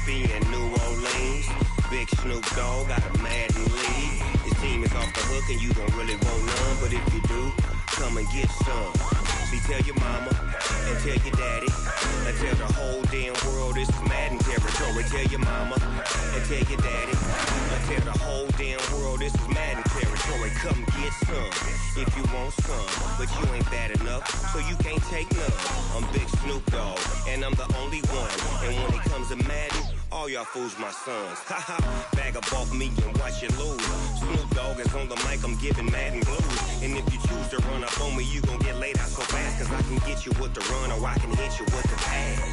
Mississippi and New Orleans. Big Snoop Dogg got a Madden league. His team is off the hook and you don't really want none, but if you do, come and get some. See, tell your mama and tell your daddy and tell the whole damn world this is Madden territory. Tell your mama and tell your daddy and tell the whole damn world this is Madden territory. Come get some if you want some, but you ain't bad enough, so you can't take none. I'm Big Snoop Dogg, and I'm the only one. And when it comes to Madden, all y'all fools my sons. Haha, bag up off me and watch you lose. Snoop Dogg is on the mic, I'm giving Madden blues. And if you choose to run up on me, you gon' get laid out so fast, cause I can get you with the run or I can hit you with the pass.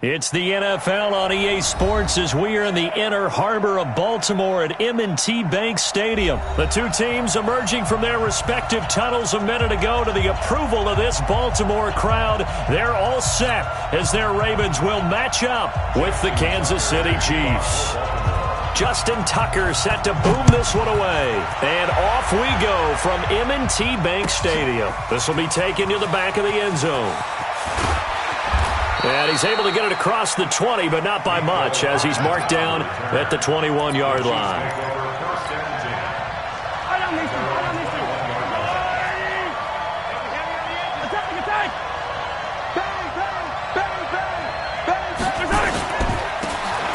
It's the NFL on EA Sports as we are in the inner harbor of Baltimore at M&T Bank Stadium. The two teams emerging from their respective tunnels a minute ago to the approval of this Baltimore crowd. They're all set as their Ravens will match up with the Kansas City Chiefs. Justin Tucker set to boom this one away. And off we go from M&T Bank Stadium. This will be taken to the back of the end zone. And he's able to get it across the 20, but not by much, as he's marked down at the 21-yard line.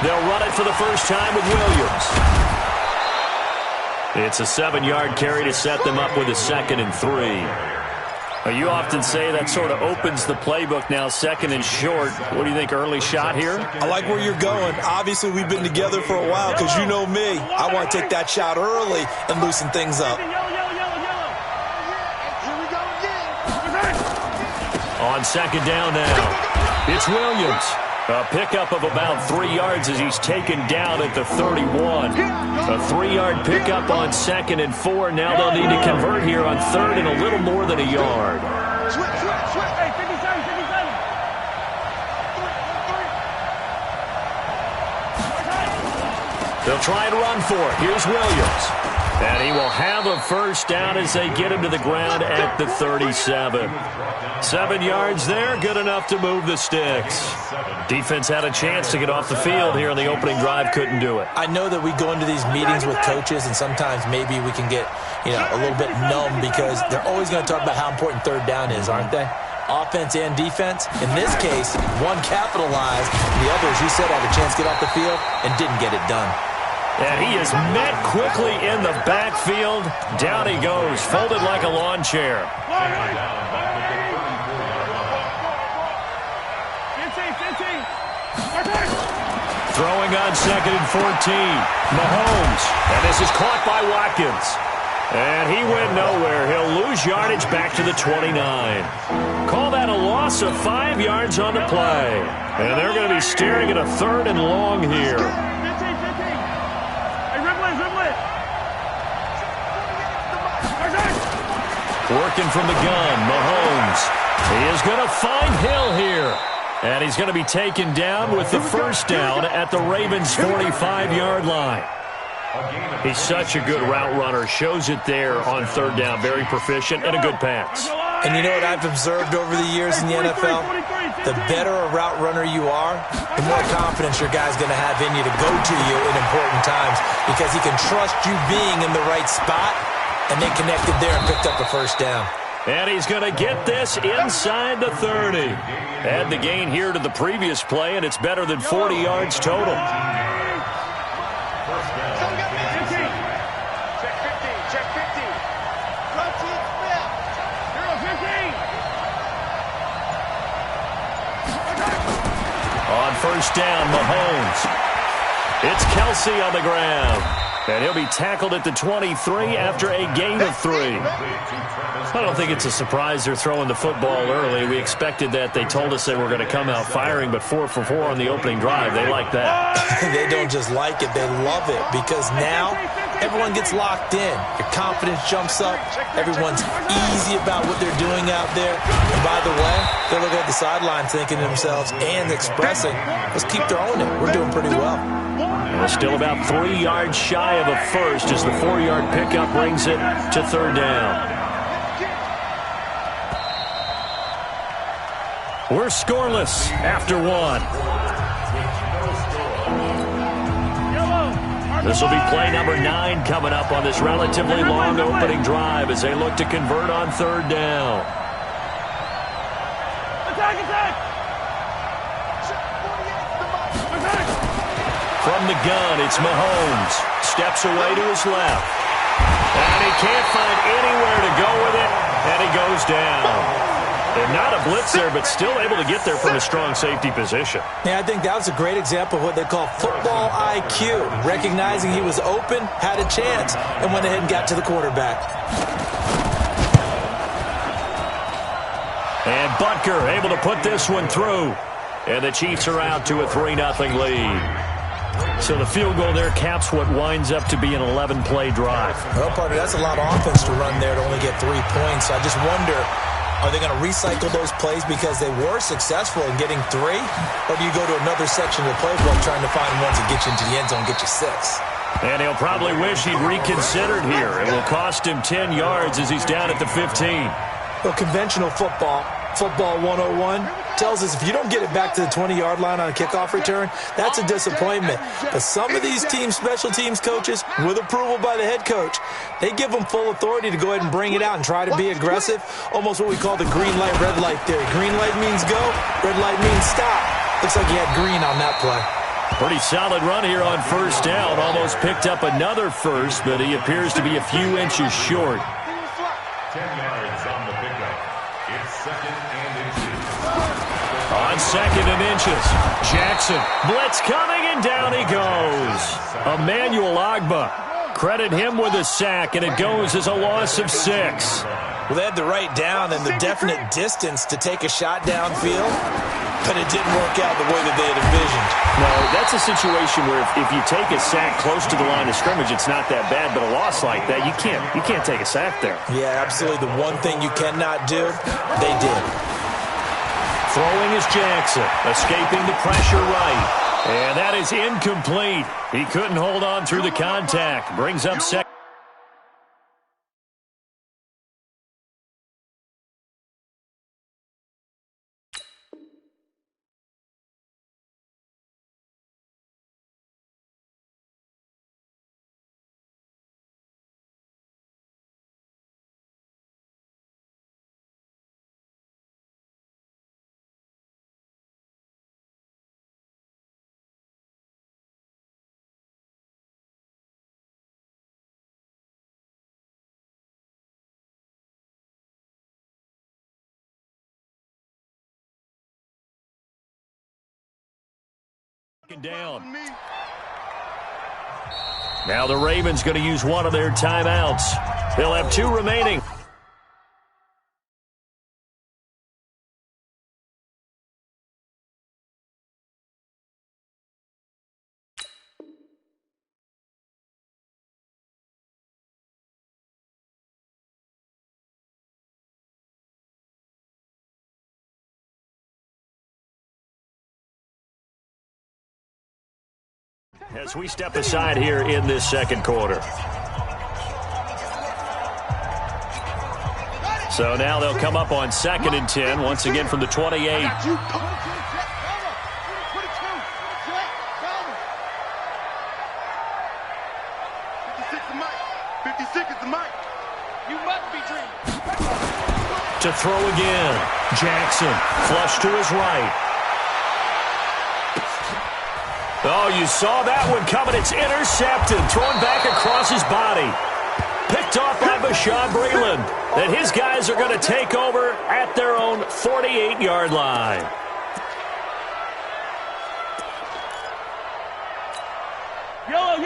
They'll run it for the first time with Williams. It's a 7-yard carry to set them up with a 2nd and 3. You often say that sort of opens the playbook now, 2nd and short. What do you think, early shot here? I like where you're going. Obviously, we've been together for a while because you know me. I want to take that shot early and loosen things up. On 2nd down now, it's Williams. A pickup of about 3 yards as he's taken down at the 31. A 3-yard pickup on 2nd and 4. Now they'll need to convert here on 3rd and a little more than a yard. They'll try and run for it. Here's Williams. And he will have a first down as they get him to the ground at the 37. 7 yards there, good enough to move the sticks. Defense had a chance to get off the field here on the opening drive, couldn't do it. I know that we go into these meetings with coaches, and sometimes maybe we can get, a little bit numb because they're always going to talk about how important 3rd down is, aren't they? Offense and defense. In this case, one capitalized, the other, as you said, had a chance to get off the field and didn't get it done. And he is met quickly in the backfield. Down he goes, folded like a lawn chair. Throwing on 2nd and 14. Mahomes. And this is caught by Watkins. And he went nowhere. He'll lose yardage back to the 29. Call that a loss of 5 yards on the play. And they're going to be staring at a 3rd and long here. Working from the gun, Mahomes. He is going to find Hill here. And he's going to be taken down with the first down at the Ravens' 45-yard line. He's such a good route runner. Shows it there on 3rd down. Very proficient and a good pass. And you know what I've observed over the years in the NFL? The better a route runner you are, the more confidence your guy's going to have in you to go to you in important times because he can trust you being in the right spot, and they connected there and picked up a first down. And he's going to get this inside the 30. Add the gain here to the previous play, and it's better than 40 yards total. On first down, Mahomes. It's Kelsey on the ground. And he'll be tackled at the 23 after a gain of 3. I don't think it's a surprise they're throwing the football early. We expected that. They told us they were going to come out firing, but 4 for 4 on the opening drive. They like that. They don't just like it. They love it because now everyone gets locked in. Your confidence jumps up. Everyone's easy about what they're doing out there. And by the way, they look at the sideline thinking to themselves and expressing, let's keep throwing it. We're doing pretty well. Still about 3 yards shy of a first as the 4-yard pickup brings it to 3rd down. We're scoreless after one. This will be play number 9 coming up on this relatively long opening drive as they look to convert on third down. From the gun, it's Mahomes. Steps away to his left. And he can't find anywhere to go with it, and he goes down. And not a blitz there, but still able to get there from a strong safety position. Yeah, I think that was a great example of what they call football IQ. Recognizing he was open, had a chance, and went ahead and got to the quarterback. And Butker able to put this one through. And the Chiefs are out to a 3-0 lead. So the field goal there caps what winds up to be an 11-play drive. Well, partner, that's a lot of offense to run there to only get 3 points. So I just wonder, are they going to recycle those plays because they were successful in getting 3? Or do you go to another section of the playbook trying to find ones that get you into the end zone and get you 6? And he'll probably wish he'd reconsidered here. It will cost him 10 yards as he's down at the 15. Well, conventional football 101, tells us if you don't get it back to the 20-yard line on a kickoff return, that's a disappointment. But some of these team special teams coaches, with approval by the head coach, they give them full authority to go ahead and bring it out and try to be aggressive, almost what we call the green light, red light theory. Green light means go, red light means stop. Looks like he had green on that play. Pretty solid run here on first down. Almost picked up another first, but he appears to be a few inches short. 10 yards on the pickup. It's second and inches. On second and inches, Jackson. Blitz coming, and down he goes. Emmanuel Ogbah. Credit him with a sack, and it goes as a loss of 6. Well, they had the right down and the definite distance to take a shot downfield, but it didn't work out the way that they had envisioned. No, that's a situation where if you take a sack close to the line of scrimmage, it's not that bad, but a loss like that, you can't take a sack there. Yeah, absolutely. The one thing you cannot do, they did. Throwing is Jackson, escaping the pressure right. And that is incomplete. He couldn't hold on through the contact. Brings up second. Down. Now the Ravens going to use one of their timeouts. They'll have 2 remaining. As we step aside here in this second quarter. So now they'll come up on 2nd and 10, once again from the 28. 56 is the mic. You must be dreaming. To throw again. Jackson, flush to his right. Oh, you saw that one coming. It's intercepted. Thrown back across his body. Picked off by Bashaud Breeland. And his guys are going to take over at their own 48-yard line.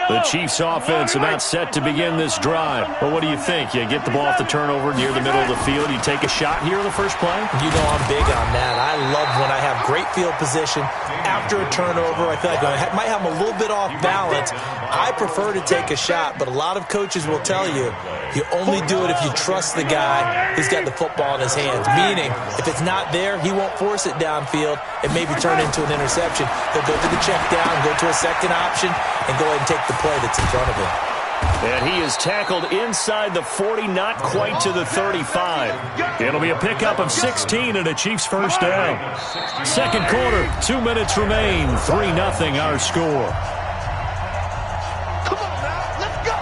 The Chiefs offense about set to begin this drive. Well, what do you think? You get the ball off the turnover near the middle of the field. You take a shot here in the first play? You know I'm big on that. I love when I have great field position. After a turnover, I feel like I might have a little bit off balance. I prefer to take a shot, but a lot of coaches will tell you, you only do it if you trust the guy who's got the football in his hands. Meaning, if it's not there, he won't force it downfield and maybe turn into an interception. He'll go to the check down, go to a second option, and go ahead and take the play that's in front of him. And he is tackled inside the 40, not quite to the 35. It'll be a pickup of 16 and a Chiefs first down. Second quarter, 2 minutes remain. 3-0 our score. Come on now, let's go.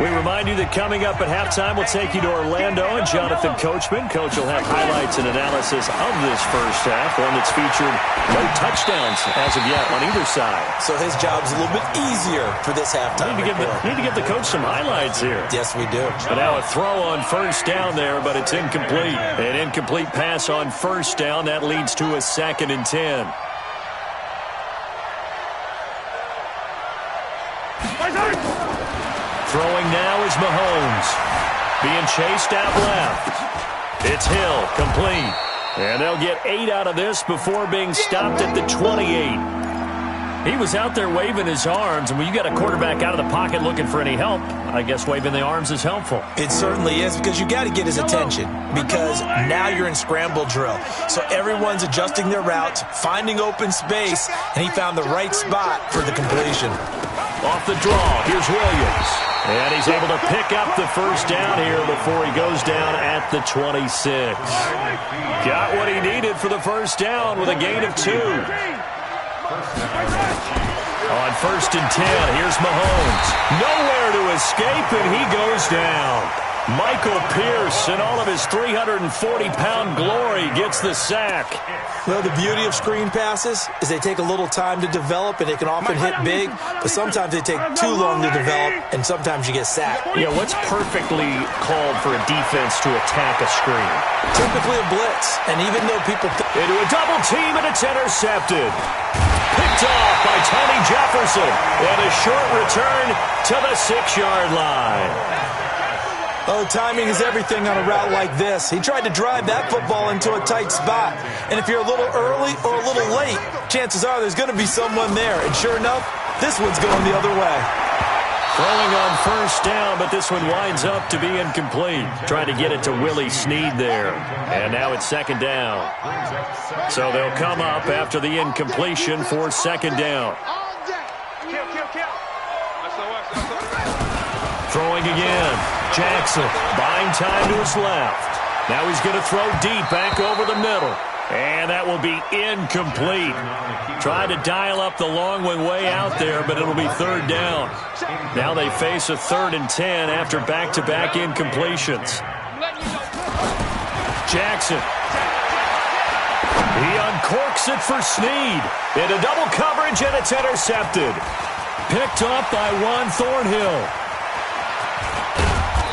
We remind you that coming up at halftime, we'll take you to Orlando and Jonathan Coachman. Coach will have highlights and analysis of this first half, one that's featured no touchdowns as of yet on either side. So his job's a little bit easier for this halftime. Need to give the coach some highlights here. Yes, we do. But now a throw on first down there, but it's incomplete. An incomplete pass on first down. That leads to a 2nd and 10. Throwing now is Mahomes. Being chased out left. It's Hill, complete. And they'll get 8 out of this before being stopped at the 28. He was out there waving his arms, and when you got a quarterback out of the pocket looking for any help, I guess waving the arms is helpful. It certainly is, because you got to get his attention, because now you're in scramble drill. So everyone's adjusting their routes, finding open space, and he found the right spot for the completion. Off the draw, here's Williams. And he's able to pick up the first down here before he goes down at the 26. Got what he needed for the first down with a gain of 2. On 1st and 10, here's Mahomes. Nowhere to escape, and he goes down. Michael Pierce, in all of his 340-pound glory, gets the sack. Well, the beauty of screen passes is they take a little time to develop, and they can often hit big, but sometimes they take too long to develop, and sometimes you get sacked. Yeah, what's perfectly called for a defense to attack a screen? Typically a blitz, and even though people... Into a double team, and it's intercepted. Picked off by Tony Jefferson, and a short return to the 6-yard line. Oh, timing is everything on a route like this. He tried to drive that football into a tight spot. And if you're a little early or a little late, chances are there's going to be someone there. And sure enough, this one's going the other way. Throwing on first down, but this one winds up to be incomplete. Trying to get it to Willie Snead there. And now it's 2nd down. So they'll come up after the incompletion for 2nd down. Throwing again. Jackson buying time to his left. Now he's going to throw deep back over the middle. And that will be incomplete. Tried to dial up the long one way out there, but it'll be 3rd down. Now they face a 3rd and 10 after back-to-back incompletions. Jackson. He uncorks it for Snead. Into double coverage, and it's intercepted. Picked up by Juan Thornhill.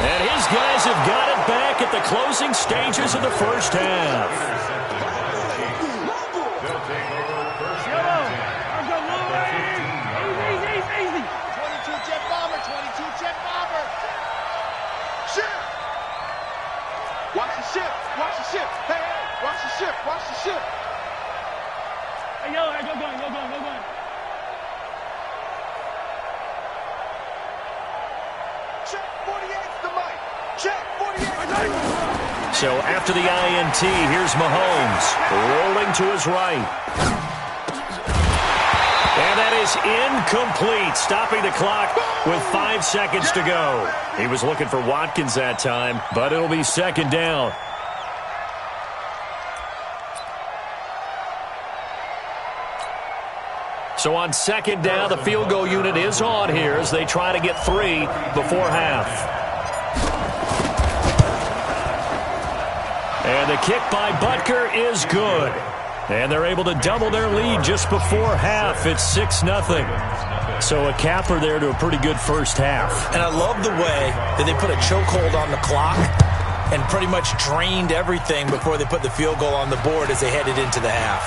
And his guys have got it back at the closing stages of the first half. Easy. 22 jet bomber, 22 jet bomber. Ship. Watch the ship. Watch the ship. Hey, watch the ship. Watch the ship. Hey, go gun. Check 48's the mic. Check 48. So after the INT, here's Mahomes rolling to his right. And that is incomplete, stopping the clock with 5 seconds to go. He was looking for Watkins that time, but it'll be 2nd down. So on 2nd down, the field goal unit is on here as they try to get 3 before half. And the kick by Butker is good. And they're able to double their lead just before half. It's 6-0. So a capper there to a pretty good first half. And I love the way that they put a chokehold on the clock and pretty much drained everything before they put the field goal on the board as they headed into the half.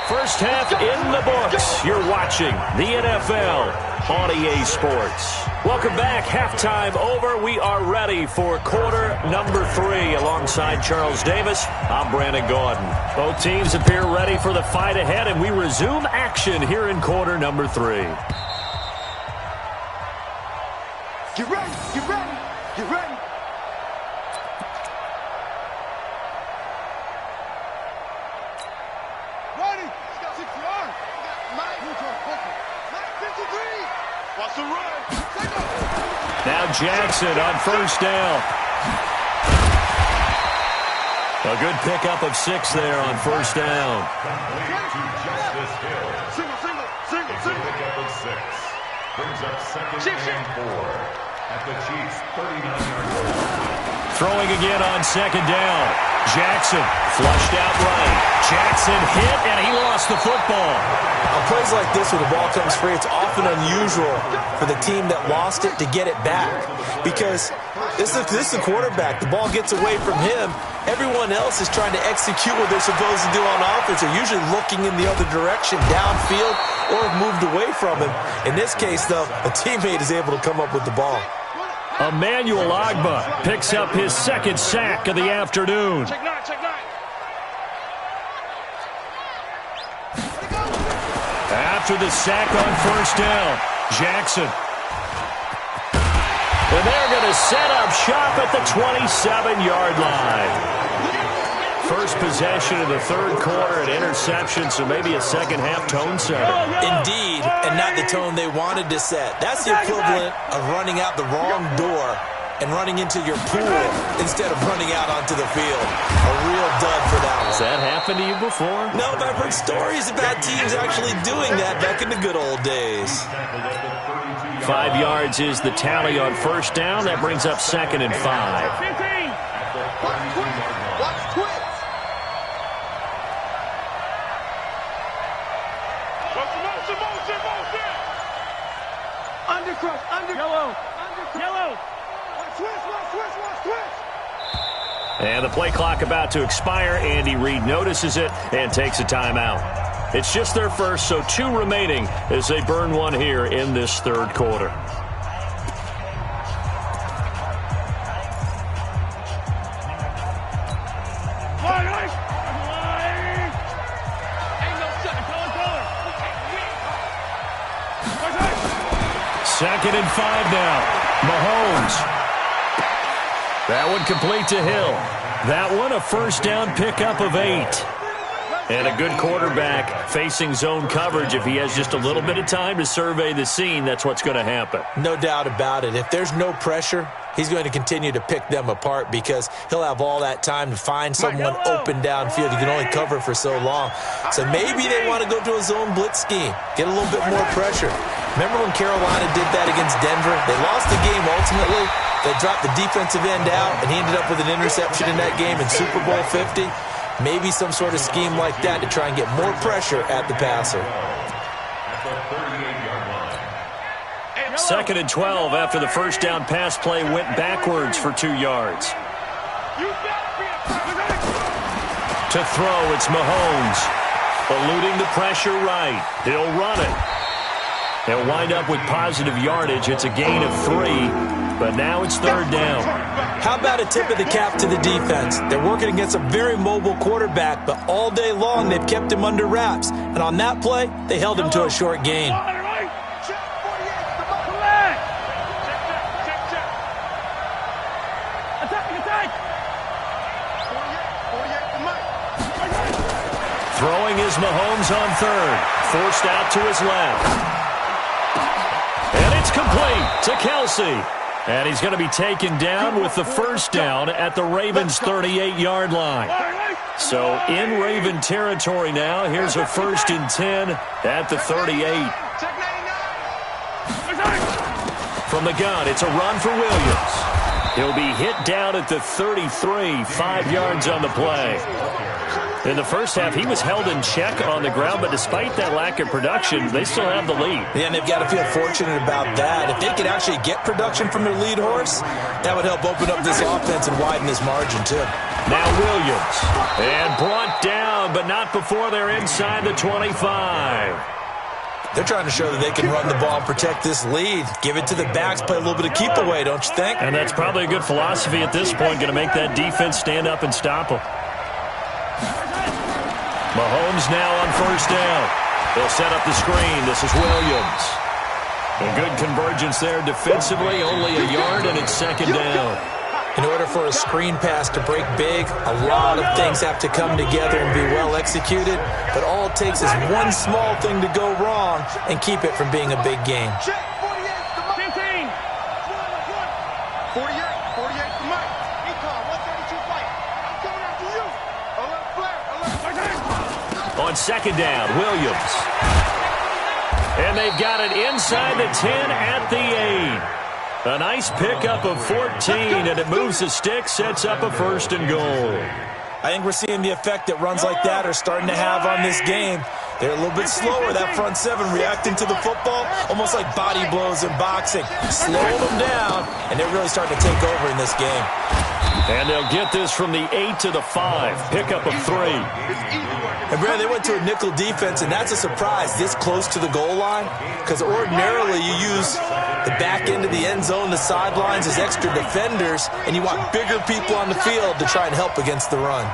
First half in the books. You're watching the NFL on EA Sports. Welcome back. Halftime over. We are ready for quarter number 3. Alongside Charles Davis, I'm Brandon Gordon. Both teams appear ready for the fight ahead, and we resume action here in quarter number 3. Get ready. Get ready. Get ready. Jackson on first down. A good pickup of 6 there on first down. Single. Pickup of 6. Brings up second and 4 at the Chiefs' 39-yard line. Throwing again on second down. Jackson flushed out right. Jackson hit, and he lost the football. On plays like this, when the ball comes free, it's often unusual for the team that lost it to get it back. Because this is the quarterback. The ball gets away from him. Everyone else is trying to execute what they're supposed to do on offense. They're usually looking in the other direction, downfield, or have moved away from him. In this case, though, a teammate is able to come up with the ball. Emmanuel Ogbah picks up his second sack of the afternoon. Check nine. After the sack on first down, Jackson. And they're going to set up shop at the 27-yard line. First possession of the third quarter, an interception, so maybe a second-half tone setter. Indeed, and not the tone they wanted to set. That's the equivalent of running out the wrong door and running into your pool instead of running out onto the field. A real dud for that one. Has that happened to you before? No, but I've heard stories about teams actually doing that back in the good old days. 5 yards is the tally on first down. That brings up second and 5. Watch twins. Undercross, yellow. Watch twist. And the play clock about to expire. Andy Reid notices it and takes a timeout. It's just their first, so 2 remaining as they burn one here in this third quarter. Second and 5 now. Mahomes. That one complete to Hill. That one a first down pickup of 8. And a good quarterback facing zone coverage. If he has just a little bit of time to survey the scene, that's what's going to happen. No doubt about it. If there's no pressure, he's going to continue to pick them apart because he'll have all that time to find someone open downfield. You can only cover for so long. So maybe they want to go to a zone blitz scheme, get a little bit more pressure. Remember when Carolina did that against Denver? They lost the game ultimately. They dropped the defensive end out, and he ended up with an interception in that game in Super Bowl 50. Maybe some sort of scheme like that to try and get more pressure at the passer. Second and 12 after the first down pass play went backwards for 2 yards. To throw, it's Mahomes. Eluding the pressure right. He'll run it. They'll wind up with positive yardage. It's a gain of 3, but now it's third down. How about a tip of the cap to the defense? They're working against a very mobile quarterback, but all day long they've kept him under wraps. And on that play, they held him to a short gain. Throwing is Mahomes on third. Forced out to his left. And it's complete to Kelsey. And he's going to be taken down with the first down at the Ravens' 38-yard line. So in Raven territory now. Here's a first and 10 at the 38. From the gun, it's a run for Williams. He'll be hit down at the 33, 5 yards on the play. In the first half, he was held in check on the ground, but despite that lack of production, they still have the lead. Yeah, and they've got to feel fortunate about that. If they could actually get production from their lead horse, that would help open up this offense and widen this margin, too. Now Williams. And brought down, but not before they're inside the 25. They're trying to show that they can run the ball and protect this lead. Give it to the backs, play a little bit of keep away, don't you think? And that's probably a good philosophy at this point, going to make that defense stand up and stop them. Mahomes now on first down. They'll set up the screen. This is Williams. A good convergence there defensively, only a yard, and it's second down. In order for a screen pass to break big, a lot of things have to come together and be well executed, but all it takes is one small thing to go wrong and keep it from being a big game. 48 for Mike. Recon, 132 fight. I'm coming after you. Alert flare, alert. On second down, Williams. And they've got it inside the 10 at the 8. A nice pickup of 14, and it moves the stick, sets up a 1st and goal. I think we're seeing the effect that runs like that are starting to have on this game. They're a little bit slower, that front seven, reacting to the football, almost like body blows in boxing. Slow them down, and they're really starting to take over in this game. And they'll get this from the 8 to the 5, pickup of 3. And Brad, they went to a nickel defense, and that's a surprise this close to the goal line, because ordinarily you use the back end of the end zone, the sidelines as extra defenders, and you want bigger people on the field to try and help against the run.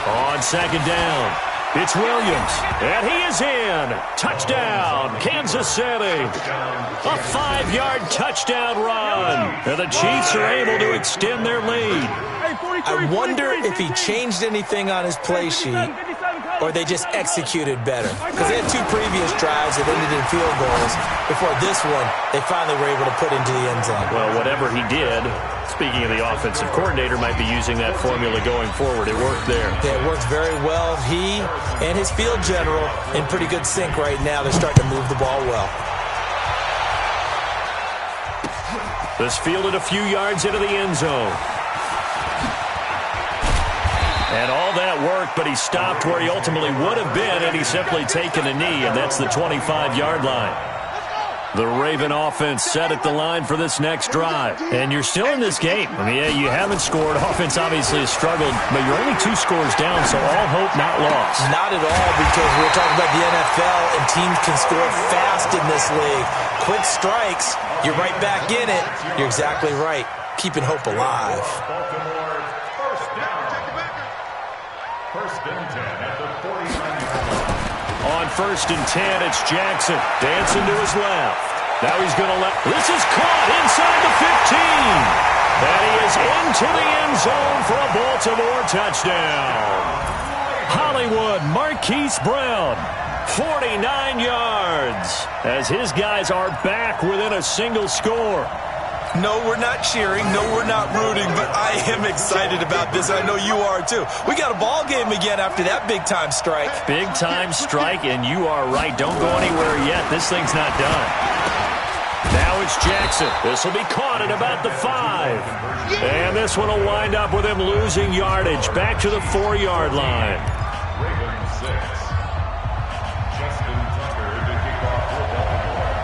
On second down, it's Williams, and he is in. Touchdown, Kansas City. A 5-yard touchdown run, and the Chiefs are able to extend their lead. I wonder if he changed anything on his play sheet or they just executed better. Because they had 2 previous drives that ended in field goals. Before this one, they finally were able to put into the end zone. Well, whatever he did, speaking of the offensive coordinator, might be using that formula going forward. It worked there. Yeah, it worked very well. He and his field general in pretty good sync right now. They're starting to move the ball well. This fielded a few yards into the end zone. And all that worked, but he stopped where he ultimately would have been, and he's simply taken a knee, and that's the 25-yard line. The Raven offense set at the line for this next drive. And you're still in this game. I mean, yeah, you haven't scored. Offense obviously has struggled, but you're only 2 scores down, so all hope not lost. Not at all, because we're talking about the NFL, and teams can score fast in this league. Quick strikes, you're right back in it. You're exactly right. Keeping hope alive. First and 10 at the 49. On 1st and 10, it's Jackson dancing to his left. Now he's going to let. This is caught inside the 15. And he is into the end zone for a Baltimore touchdown. Hollywood Marquise Brown, 49 yards, as his guys are back within a single score. No, we're not cheering. No, we're not rooting, but I am excited about this. I know you are, too. We got a ball game again after that big-time strike. Big-time strike, and you are right. Don't go anywhere yet. This thing's not done. Now it's Jackson. This will be caught at about the 5. And this one will wind up with him losing yardage back to the 4-yard line. Ravens 6. Justin Tucker to kick off for Baltimore.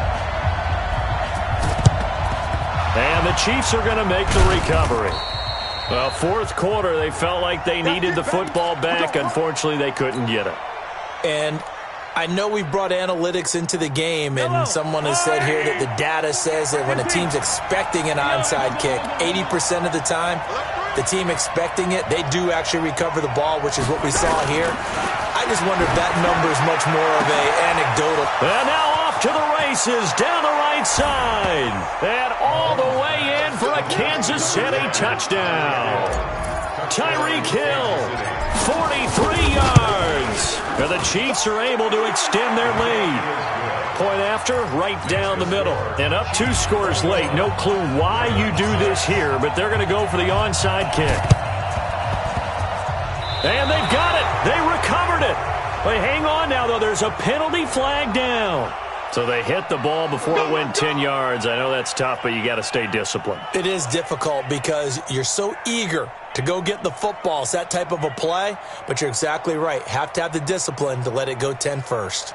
And the Chiefs are going to make the recovery. Well, 4th quarter, they felt like they needed the football back. Unfortunately, they couldn't get it. And I know we've brought analytics into the game, and someone has said here that the data says that when a team's expecting an onside kick, 80% of the time, the team expecting it, they do actually recover the ball, which is what we saw here. I just wonder if that number is much more of an anecdotal. And now off to the races down the right side. And all the way in for a Kansas City touchdown. Tyreek Hill, 43 yards. And the Chiefs are able to extend their lead. Point after, right down the middle. And up 2 scores late. No clue why you do this here, but they're going to go for the onside kick. And they've got it. They recovered it. But hang on now, though. There's a penalty flag down. So they hit the ball before it went 10 yards. I know that's tough, but you got to stay disciplined. It is difficult because you're so eager to go get the football. It's that type of a play, but you're exactly right. Have to have the discipline to let it go 10 first.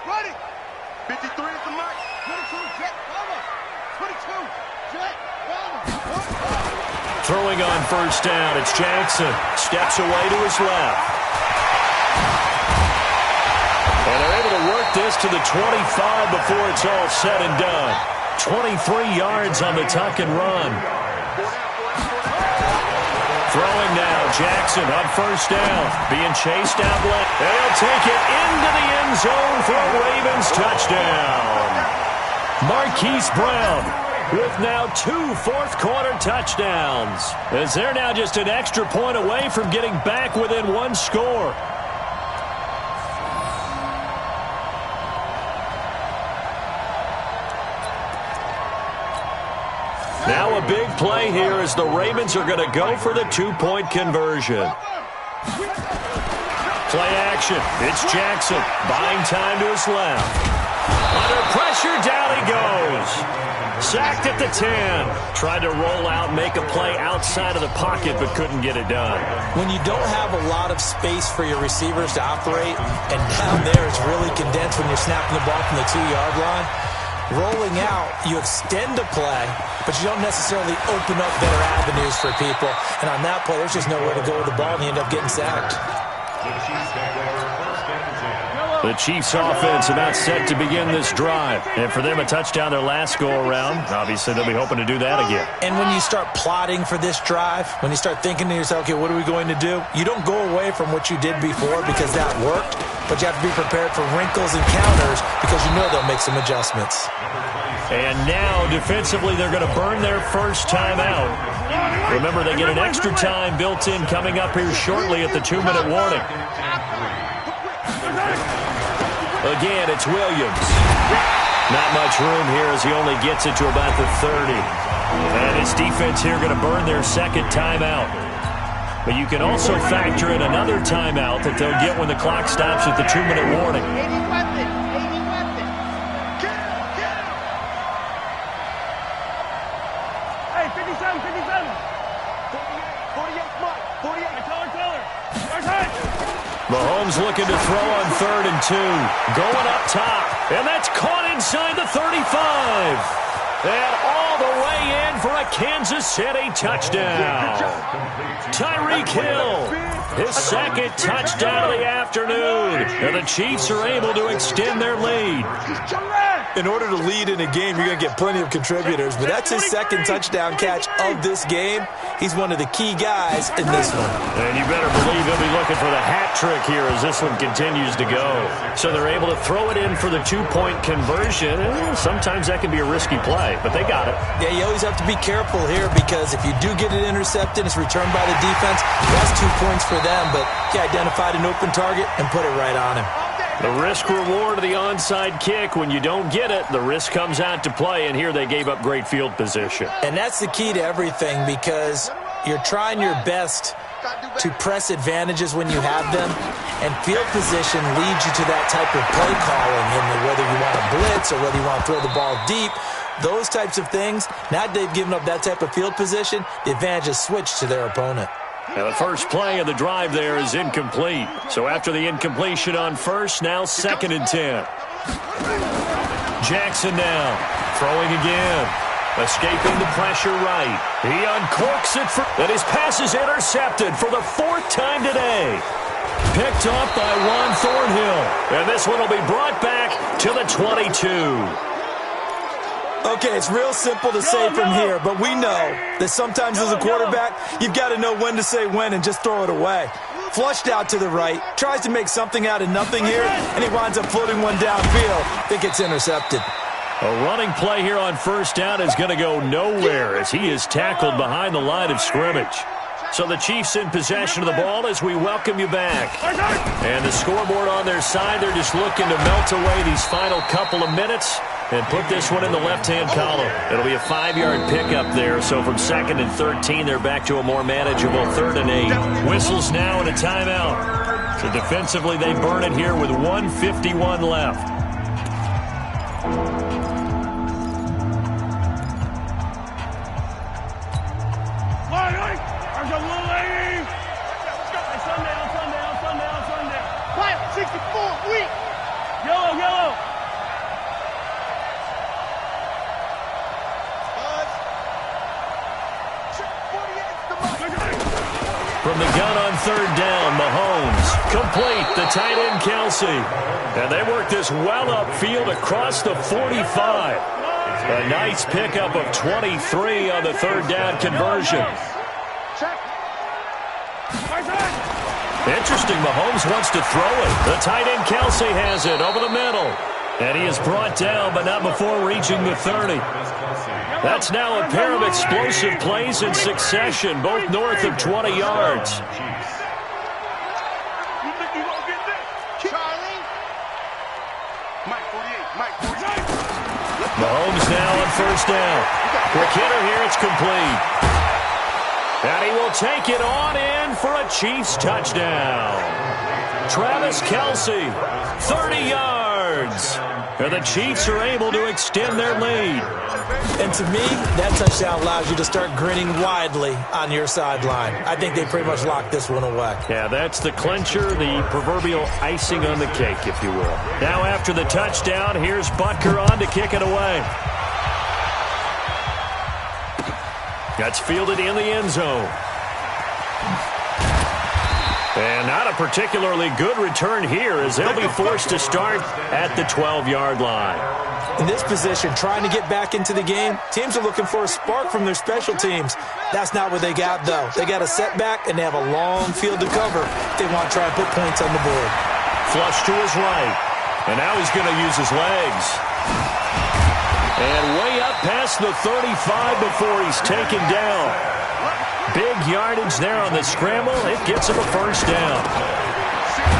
Ready. 53 is the mark. 22, jet, bomber. 22, jet, bomber. Throwing on 1st down, it's Jackson. Steps away to his left. And they're able to work this to the 25 before it's all said and done. 23 yards on the tuck and run. Throwing now, Jackson on 1st down. Being chased out left. And he'll take it into the end zone for a Ravens touchdown. Marquise Brown with now 2 fourth-quarter touchdowns, as they're now just an extra point away from getting back within 1 score. Now a big play here as the Ravens are going to go for the two-point conversion. Play action. It's Jackson buying time to his left. Under pressure, down he goes. Sacked at the 10. Tried to roll out, make a play outside of the pocket, but couldn't get it done. When you don't have a lot of space for your receivers to operate, and down there it's really condensed when you're snapping the ball from the 2-yard line, rolling out, you extend a play, but you don't necessarily open up better avenues for people. And on that play, there's just nowhere to go with the ball, and you end up getting sacked. The Chiefs offense about set to begin this drive. And for them, a touchdown their last go-around. Obviously, they'll be hoping to do that again. And when you start plotting for this drive, when you start thinking to yourself, okay, what are we going to do? You don't go away from what you did before because that worked, but you have to be prepared for wrinkles and counters because you know they'll make some adjustments. And now, defensively, they're going to burn their first time out. Remember, they get an extra time built in coming up here shortly at the 2-minute warning. Again, it's Williams. Not much room here as he only gets it to about the 30. And his defense here going to burn their second timeout. But you can also factor in another timeout that they'll get when the clock stops at the 2-minute warning. Hey, 57, 57. 48, Mike. 48. Taller. Mahomes looking to throw on 3rd and 2. Going up top. And that's caught inside the 35. And all the way in for a Kansas City touchdown. Tyreek Hill, his second touchdown of the afternoon. And the Chiefs are able to extend their lead. In order to lead in a game, you're going to get plenty of contributors, but that's his second touchdown catch of this game. He's one of the key guys in this one. And you better believe he'll be looking for the hat trick here as this one continues to go. So they're able to throw it in for the two-point conversion. Sometimes that can be a risky play, but they got it. Yeah, you always have to be careful here because if you do get it intercepted, it's returned by the defense. That's 2 points for them, but he identified an open target and put it right on him. The risk-reward of the onside kick, when you don't get it, the risk comes out to play, and here they gave up great field position. And that's the key to everything because you're trying your best to press advantages when you have them, and field position leads you to that type of play calling, and whether you want to blitz or whether you want to throw the ball deep, those types of things. Now they've given up that type of field position, the advantage is switched to their opponent. Now the first play of the drive there is incomplete. So after the incompletion on first, now 2nd and 10. Jackson now, throwing again. Escaping the pressure right. He uncorks it, and his pass is intercepted for the 4th time today. Picked off by Juan Thornhill. And this one will be brought back to the 22. Okay, it's real simple to say from here, but we know that sometimes as a quarterback, you've got to know when to say when and just throw it away. Flushed out to the right, tries to make something out of nothing here, and he winds up floating one downfield. I think it's intercepted. A running play here on first down is going to go nowhere as he is tackled behind the line of scrimmage. So the Chiefs in possession of the ball as we welcome you back. And the scoreboard on their side, they're just looking to melt away these final couple of minutes and put this one in the left-hand column. It'll be a 5-yard pickup there, so from 2nd and 13, they're back to a more manageable 3rd and 8. Whistles now and a timeout. So defensively, they burn it here with 1:51 left. From the gun on 3rd down, Mahomes complete, the tight end Kelsey. And they work this well upfield across the 45. A nice pickup of 23 on the 3rd down conversion. Interesting, Mahomes wants to throw it. The tight end Kelsey has it over the middle. And he is brought down, but not before reaching the 30. That's now a pair of explosive plays in succession, both north of 20 yards. Mahomes now on first down. Quick hitter here, it's complete. And he will take it on in for a Chiefs touchdown. Travis Kelce, 30 yards. And the Chiefs are able to extend their lead. And to me, that touchdown allows you to start grinning widely on your sideline. I think they pretty much locked this one away. Yeah, that's the clincher, the proverbial icing on the cake, if you will. Now after the touchdown, here's Butker on to kick it away. That's fielded in the end zone. And not a particularly good return here as they'll be forced to start at the 12-yard line. In this position, trying to get back into the game, teams are looking for a spark from their special teams. That's not what they got, though. They got a setback, and they have a long field to cover if they want to try and put points on the board. Flush to his right. And now he's going to use his legs. And way up past the 35 before he's taken down. Big yardage there on the scramble. It gets him a first down.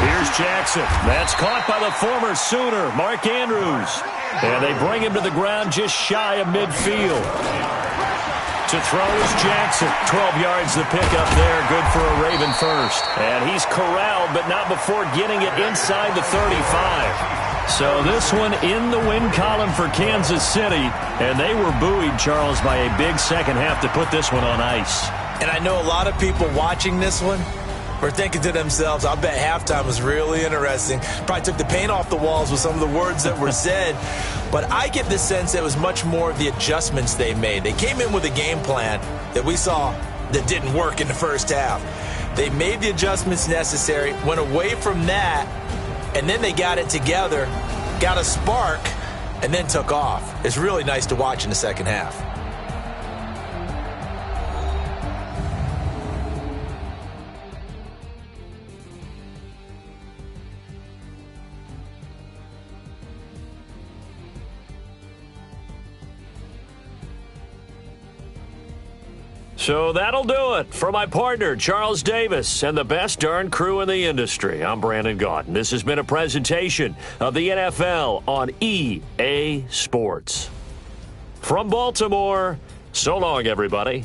Here's Jackson. That's caught by the former Sooner, Mark Andrews. And they bring him to the ground just shy of midfield. To throw is Jackson. 12 yards the pickup there. Good for a Raven first. And he's corralled, but not before getting it inside the 35. So this one in the win column for Kansas City. And they were buoyed, Charles, by a big second half to put this one on ice. And I know a lot of people watching this one were thinking to themselves, I bet halftime was really interesting. Probably took the paint off the walls with some of the words that were said. But I get the sense that it was much more of the adjustments they made. They came in with a game plan that we saw that didn't work in the first half. They made the adjustments necessary, went away from that, and then they got it together, got a spark, and then took off. It's really nice to watch in the second half. So that'll do it for my partner, Charles Davis, and the best darn crew in the industry. I'm Brandon Gaudin. This has been a presentation of the NFL on EA Sports. From Baltimore, so long, everybody.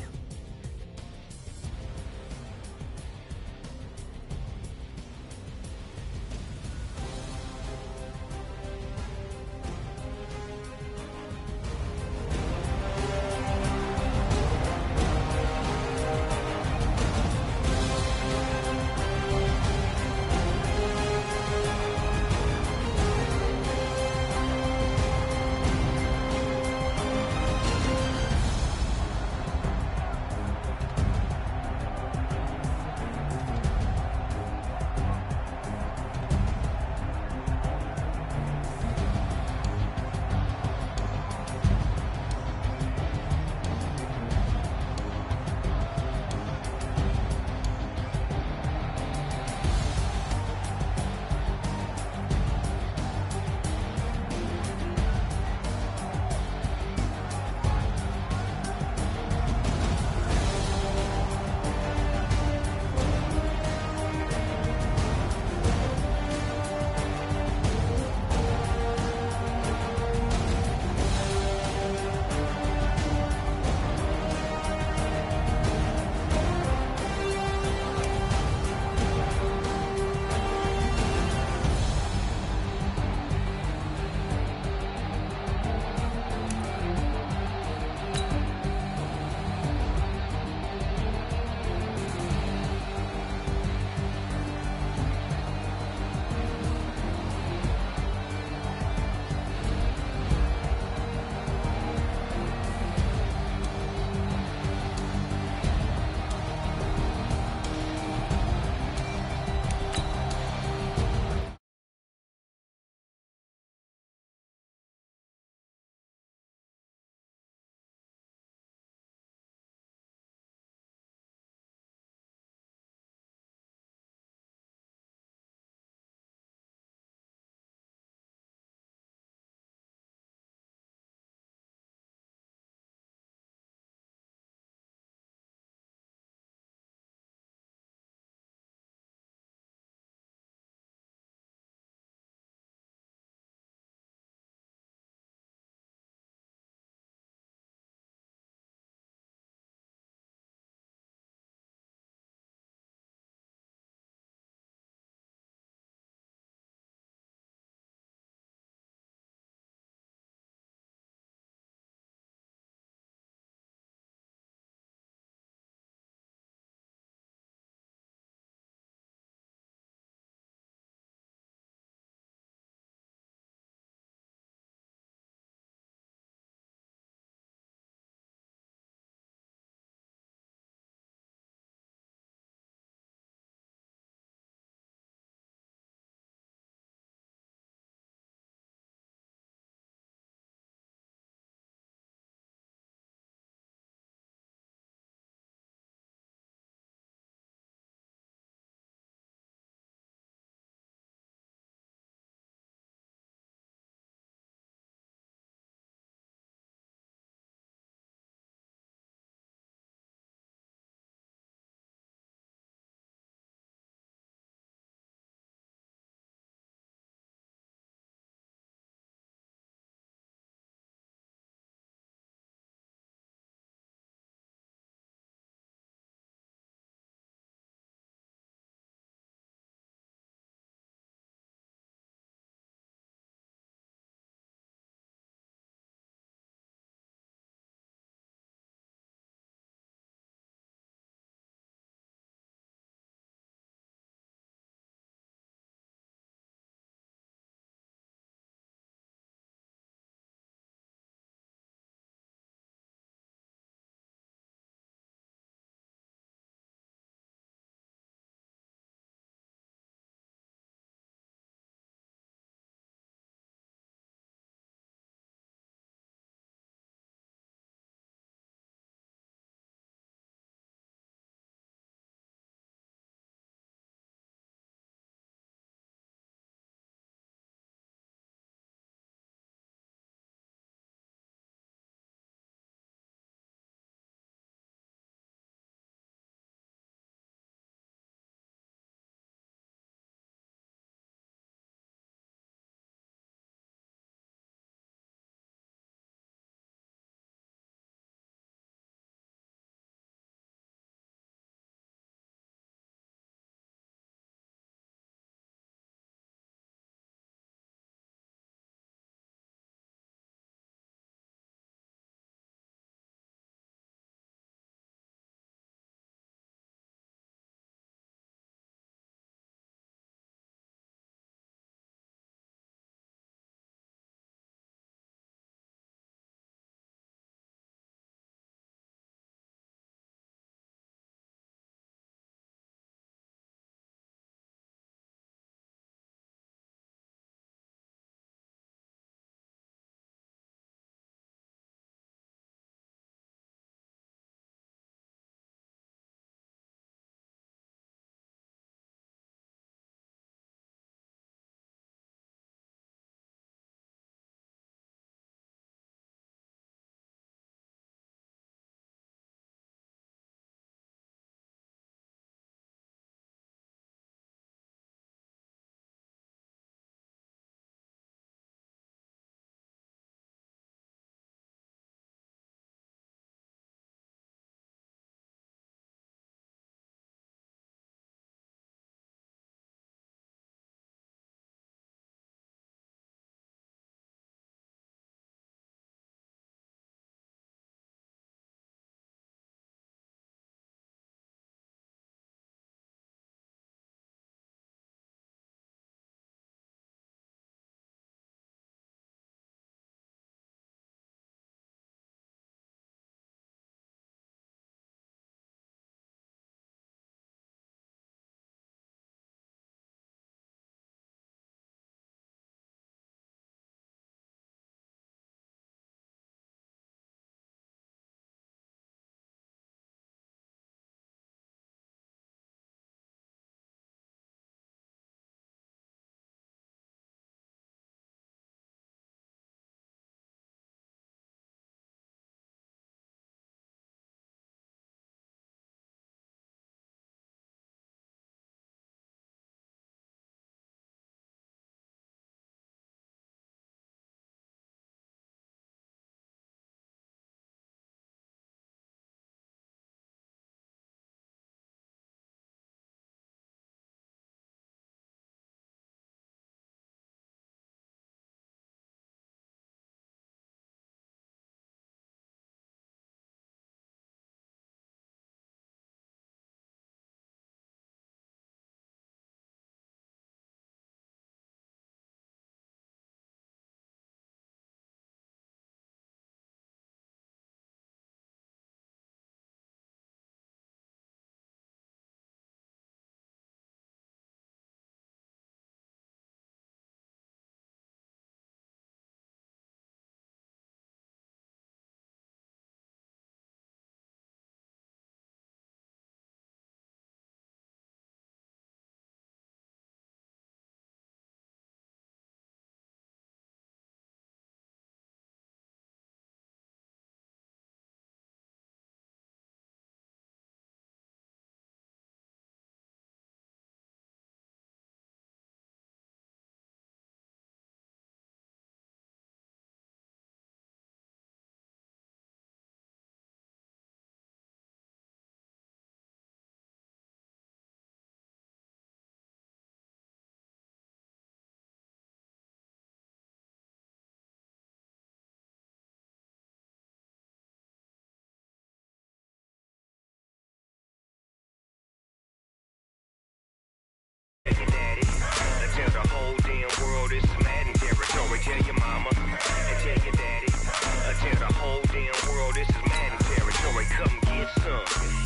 whole damn world, this is Madden territory. Come get some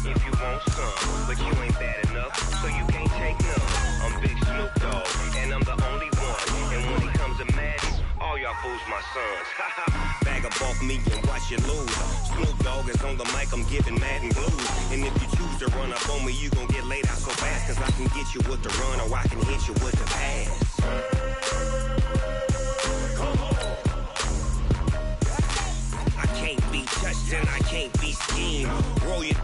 if you want some, but you ain't bad enough, so you can't take none. I'm Big Snoop Dogg, and I'm the only one. And when it comes to Madden, all y'all fools my sons. Bag up off me and watch you lose. Snoop Dogg is on the mic, I'm giving Madden blues. And if you choose to run up on me, you gon' get laid out so fast. Cause I can get you with the run or I can hit you with the pass. I can't be touched and I can't be schemed. Roll you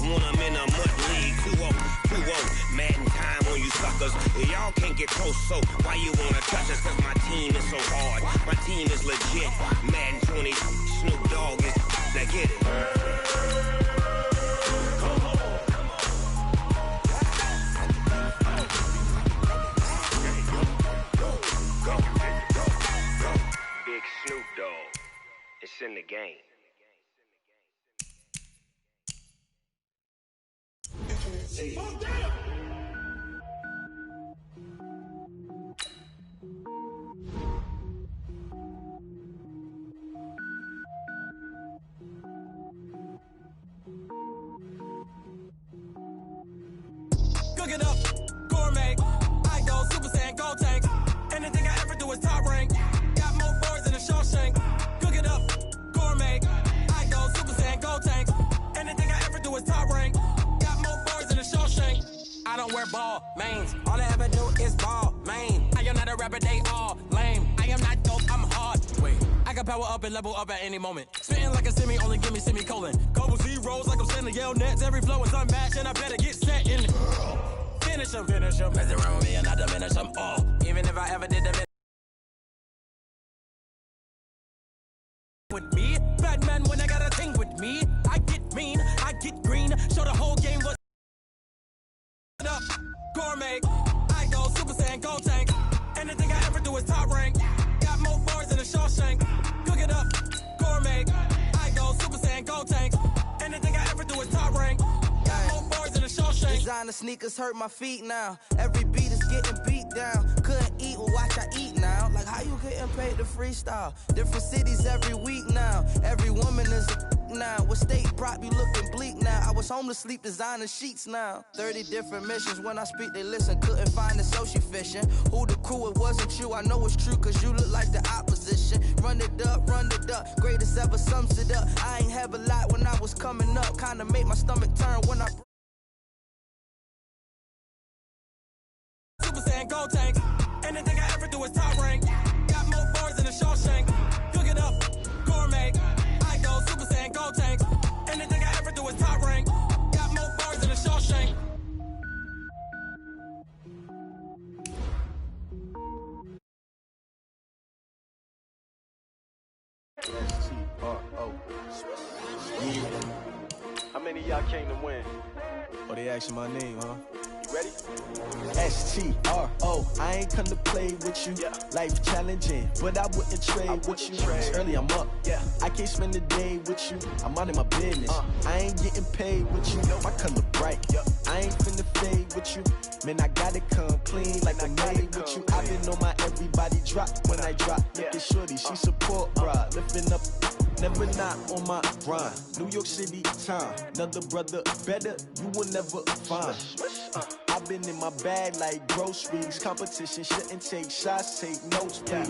when I'm in a mud league. 2-0, Madden time on you suckers. Y'all can't get close, so why you wanna touch us? Cause my team is so hard, my team is legit. Madden 20, Snoop Dogg is, now get it. Big Snoop Dogg, it's in the game. Cook it up, gourmet. I go Super Saiyan, gold tank. Anything I ever do is top rank. Got more boards than a Shawshank. Cook it up, gourmet. I go Super Saiyan, gold tank. Anything I ever do is top rank. Got more boards than a Shawshank. I don't wear ball mains. All I ever do is ball main. I am not a rapper, they all lame. I am not dope, I'm hard. Wait, I can power up and level up at any moment. Spitting like a semi, only give me semicolon. Couple zeros like I'm sending yell nets. Every flow is unmatched and I better get set in. Finish them. Mess around with me and I diminish them all. Even if I ever did them with me, bad man when I got a thing with me. I get mean, I get green. Show the whole game what's up. Gourmet, I go Super Saiyan, gold tank. Anything I ever do is top rank. Got more bars than a Shawshank. Cook it up, gourmet. I go Super Saiyan, gold tank. Anything I ever do is top rank. Got more bars than a Shawshank. Designer sneakers hurt my feet now. Every beat is getting beat down. Couldn't eat, well watch I eat now. Like how you getting paid to freestyle? Different cities every week now. Every woman is a now. What state prop you looking bleak now? I was home to sleep designer sheets now. 30 different missions. When I speak they listen. Couldn't find it so she fishing. Who the crew, it wasn't you. I know it's true cause you look like the opposition. Run it up. Greatest ever sums it up. I ain't have a lot when I was coming up. Kinda made my stomach turn when I Super Saiyan, gold tank. Anything I ever do is top rank. Got more bars than a Shawshank. Cook it up, gourmet. I go Super Saiyan, gold tank. Anything I ever do is top rank. Got more bars than a Shawshank. S-T-R-O. How many of y'all came to win? Oh, they asking my name, huh? You ready? S-T-R-O. I ain't come to play with you. Life challenging, but I wouldn't trade with you. It's early, I'm up. I can't spend the day with you. I'm out in my business. I ain't getting paid with you. My color bright. I ain't finna fade with you. Man, I gotta come clean like I made with you. I've been on my everybody drop when I drop. Look at shorty, she support, bruh. Lifting up, never not on my grind. New York City time. Another brother better, you will never find. I've been in my bag like groceries. Competition shouldn't take shots, take notes, please.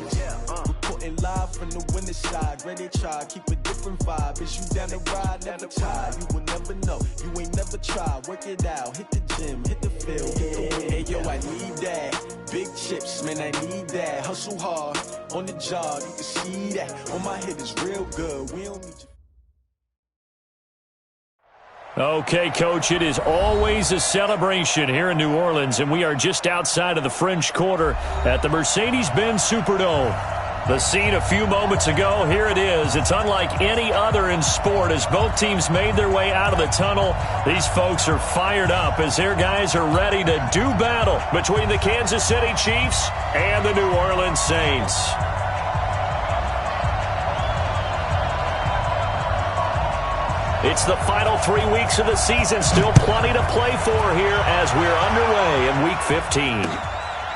Reporting live from the winning side. Ready to try, keep a different vibe. Is you down the ride, never tired. You will never know, you ain't never tried. Work it out, hit the gym, hit the field, hit the win. Hey yo, I need that. Big chips, man, I need that. Hustle hard, on the job, you can see that. On my head is real good, we don't need you. Okay, Coach, it is always a celebration here in New Orleans, and we are just outside of the French Quarter at the Mercedes-Benz Superdome. The scene a few moments ago, here it is. It's unlike any other in sport as both teams made their way out of the tunnel. These folks are fired up as their guys are ready to do battle between the Kansas City Chiefs and the New Orleans Saints. It's the final 3 weeks of the season. Still plenty to play for here as we're underway in Week 15.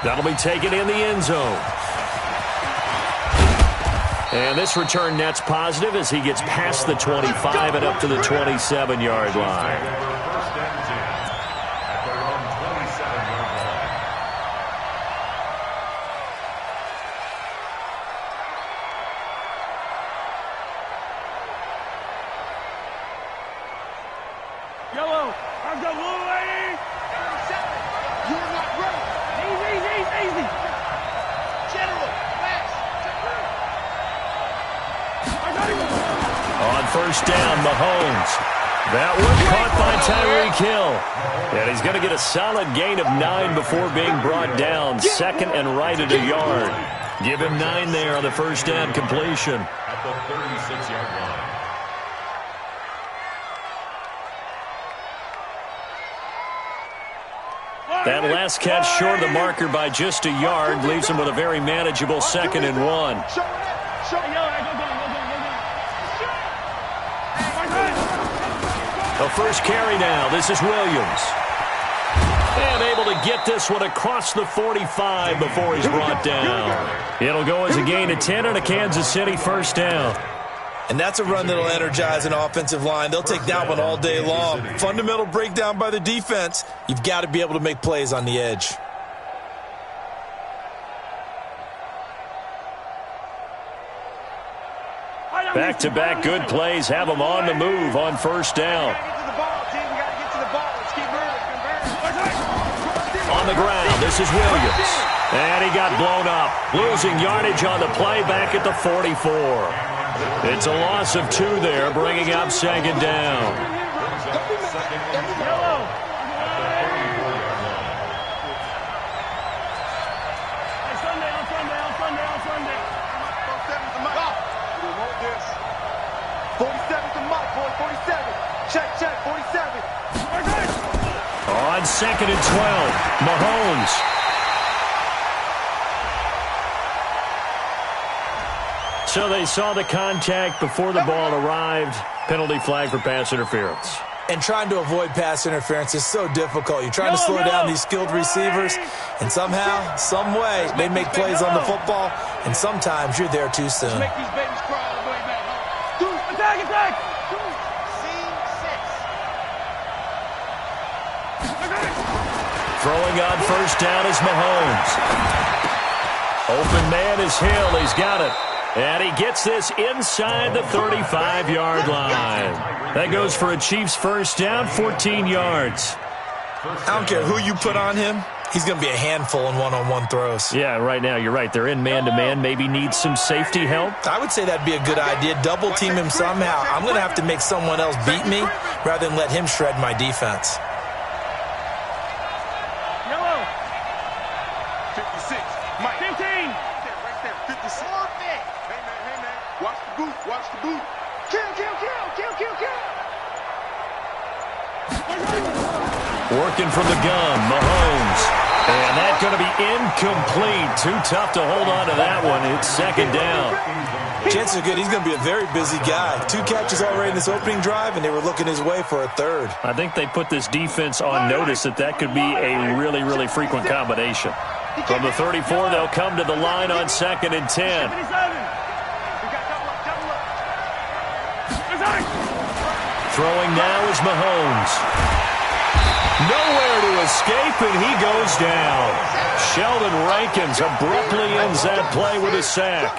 That'll be taken in the end zone. And this return net's positive as he gets past the 25 and up to the 27-yard line. First and 10 at their own 27-yard line. Yellow, I've got blue lady. You're not ready. Easy. General, fast. On first down, Mahomes. That one caught by Tyreek Hill. And he's going to get a solid gain of 9 before being brought down. Second and right at a yard. Give him 9 there on the first down completion. At the 36-yard line. That last catch short of the marker by just a yard leaves him with a very manageable 2nd and 1. The first carry now. This is Williams. And able to get this one across the 45 before he's brought down. It'll go as a gain of 10 and a Kansas City first down. And that's a run that'll energize an offensive line. They'll take that one all day long. Fundamental breakdown by the defense. You've got to be able to make plays on the edge. Back-to-back good plays have them on the move on first down. On the ground, this is Williams. And he got blown up. Losing yardage on the play back at the 44. It's a loss of 2 there, bringing up 2nd down. On 2nd and 12, Mahomes. So they saw the contact before the ball arrived. Penalty flag for pass interference. And trying to avoid pass interference is so difficult. You're trying to slow down these skilled receivers, and somehow, some way, they make plays on the football, and sometimes you're there too soon. Make these babies cry all the way back home. Attack! Throwing on first down is Mahomes. Open man is Hill. He's got it. And he gets this inside the 35-yard line. That goes for a Chiefs first down, 14 yards. I don't care who you put on him. He's going to be a handful in one-on-one throws. Yeah, right now, you're right. They're in man-to-man. Maybe needs some safety help. I would say that'd be a good idea. Double team him somehow. I'm going to have to make someone else beat me rather than let him shred my defense. Yellow. 56. Mike. 15. Right there. 56. Hey, man. Watch the boot. Kill. Working from the gun, Mahomes. And that's going to be incomplete. Too tough to hold on to that one. It's 2nd down. Chances are good he's going to be a very busy guy. 2 catches already in this opening drive, and they were looking his way for a 3rd. I think they put this defense on notice that could be a really, really frequent combination. From the 34, they'll come to the line on 2nd and 10. Throwing now is Mahomes. Nowhere to escape, and he goes down. Sheldon Rankins abruptly ends that play with a sack.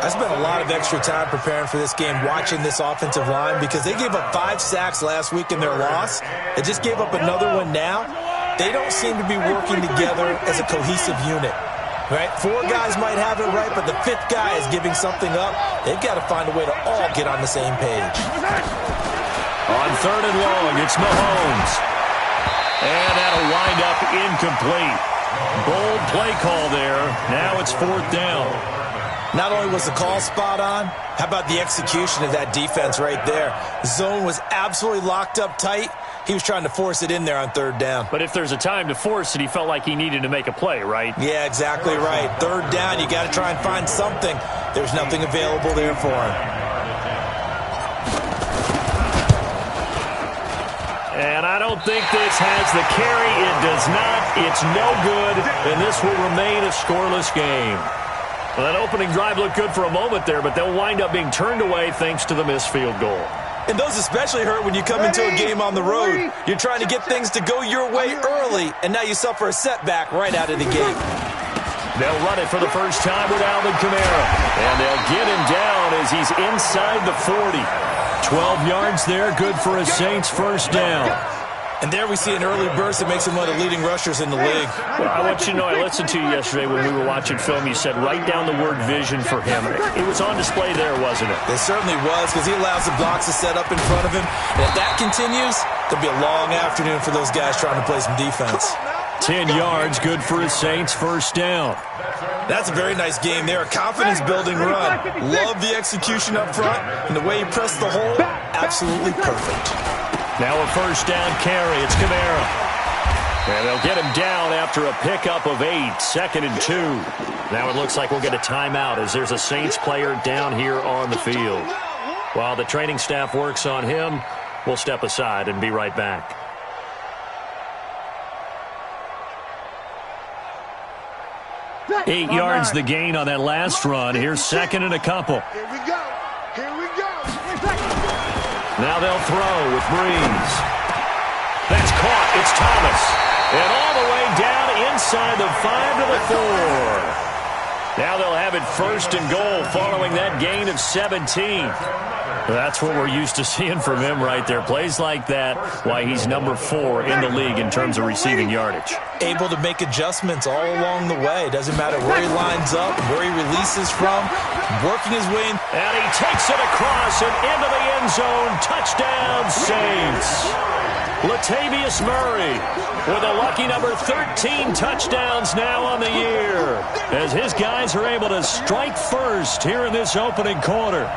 I spent a lot of extra time preparing for this game, watching this offensive line, because they gave up 5 sacks last week in their loss. They just gave up another one now. They don't seem to be working together as a cohesive unit. Right? 4 guys might have it right, but the 5th guy is giving something up. They've got to find a way to all get on the same page. On 3rd and long, it's Mahomes. And that'll wind up incomplete. Bold play call there. Now it's 4th down. Not only was the call spot on, how about the execution of that defense right there? The zone was absolutely locked up tight. He was trying to force it in there on 3rd down. But if there's a time to force it, he felt like he needed to make a play, right? Yeah, exactly right. 3rd down, you got to try and find something. There's nothing available there for him. And I don't think this has the carry. It does not. It's no good. And this will remain a scoreless game. Well, that opening drive looked good for a moment there, but they'll wind up being turned away thanks to the missed field goal. And those especially hurt when you come into a game on the road. You're trying to get things to go your way early, and now you suffer a setback right out of the gate. They'll run it for the first time with Alvin Kamara. And they'll get him down as he's inside the 40. 12 yards there, good for a Saints first down. And there we see an early burst that makes him one of the leading rushers in the league. Well, I want you to know, I listened to you yesterday when we were watching film. You said write down the word vision for him. It was on display there, wasn't it? It certainly was, because he allows the blocks to set up in front of him. And if that continues, there'll be a long afternoon for those guys trying to play some defense. 10 yards, good for a Saints first down. That's a very nice game there. A confidence-building run. Love the execution up front, and the way he pressed the hole, absolutely perfect. Now a first down carry. It's Kamara. And they'll get him down after a pickup of 8. 2nd and 2. Now it looks like we'll get a timeout as there's a Saints player down here on the field. While the training staff works on him, we'll step aside and be right back. Eight yards the gain on that last run. Here's 2nd and a couple. Here we go. Here we go. Now they'll throw with Breeze. That's caught. It's Thomas. And all the way down inside the 5 to the 4. Now they'll have it 1st and goal following that gain of 17. That's what we're used to seeing from him right there. Plays like that, why he's number 4 in the league in terms of receiving yardage. Able to make adjustments all along the way. Doesn't matter where he lines up, where he releases from, working his way in. And he takes it across and into the end zone. Touchdown, Saints. Latavius Murray with a lucky number 13 touchdowns now on the year as his guys are able to strike first here in this opening quarter.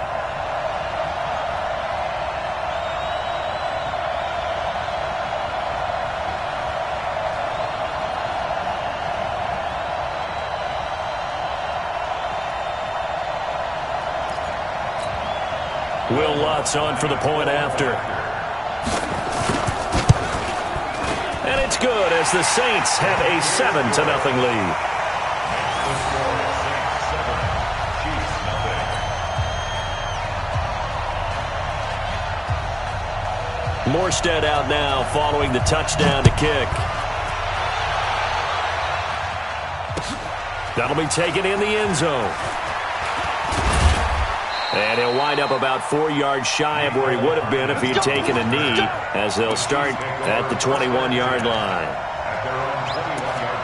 Will Lutz on for the point after. And it's good as the Saints have a 7-0 lead. Morstead out now following the touchdown to kick. That'll be taken in the end zone. And he'll wind up about 4 yards shy of where he would have been if he'd taken a knee, as they'll start at the 21-yard line. At their own 21-yard line.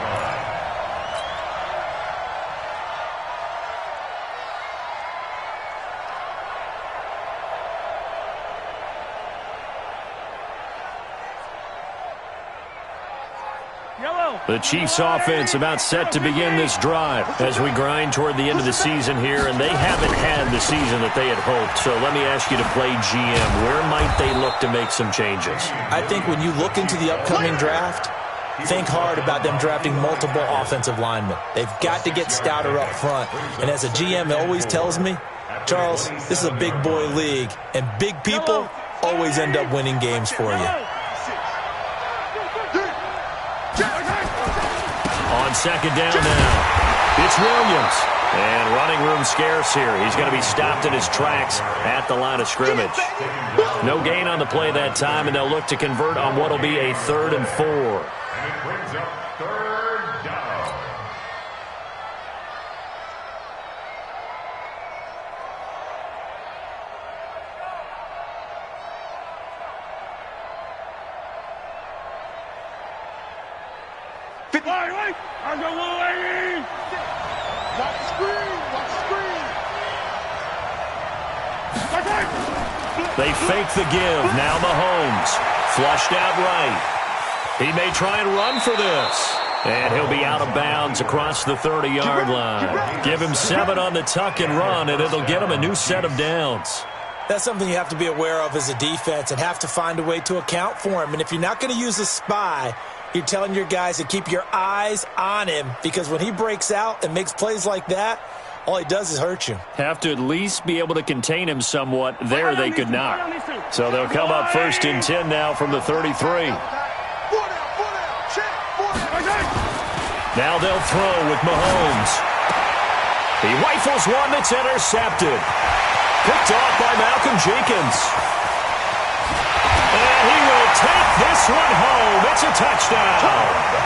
The Chiefs offense about set to begin this drive as we grind toward the end of the season here, and they haven't had the season that they had hoped. So let me ask you to play GM. Where might they look to make some changes? I think when you look into the upcoming draft, think hard about them drafting multiple offensive linemen. They've got to get stouter up front. And as a GM, it always tells me, Charles, this is a big boy league, and big people always end up winning games for you. On 2nd down now, it's Williams. And running room scarce here. He's going to be stopped in his tracks at the line of scrimmage. No gain on the play that time, and they'll look to convert on what will be a 3rd and 4. And it brings up 3rd down. Watch the screen. Watch the screen. They fake the give. Now Mahomes. Flushed out right. He may try and run for this. And he'll be out of bounds across the 30-yard line. Give him 7 on the tuck and run, and it'll get him a new set of downs. That's something you have to be aware of as a defense and have to find a way to account for him. And if you're not going to use a spy, you're telling your guys to keep your eyes on him, because when he breaks out and makes plays like that, all he does is hurt you. Have to at least be able to contain him somewhat. There they could not. So they'll come up 1st and 10 now from the 33. Now they'll throw with Mahomes. He rifles one that's intercepted. Picked off by Malcolm Jenkins. And he will take this one home. It's a touchdown.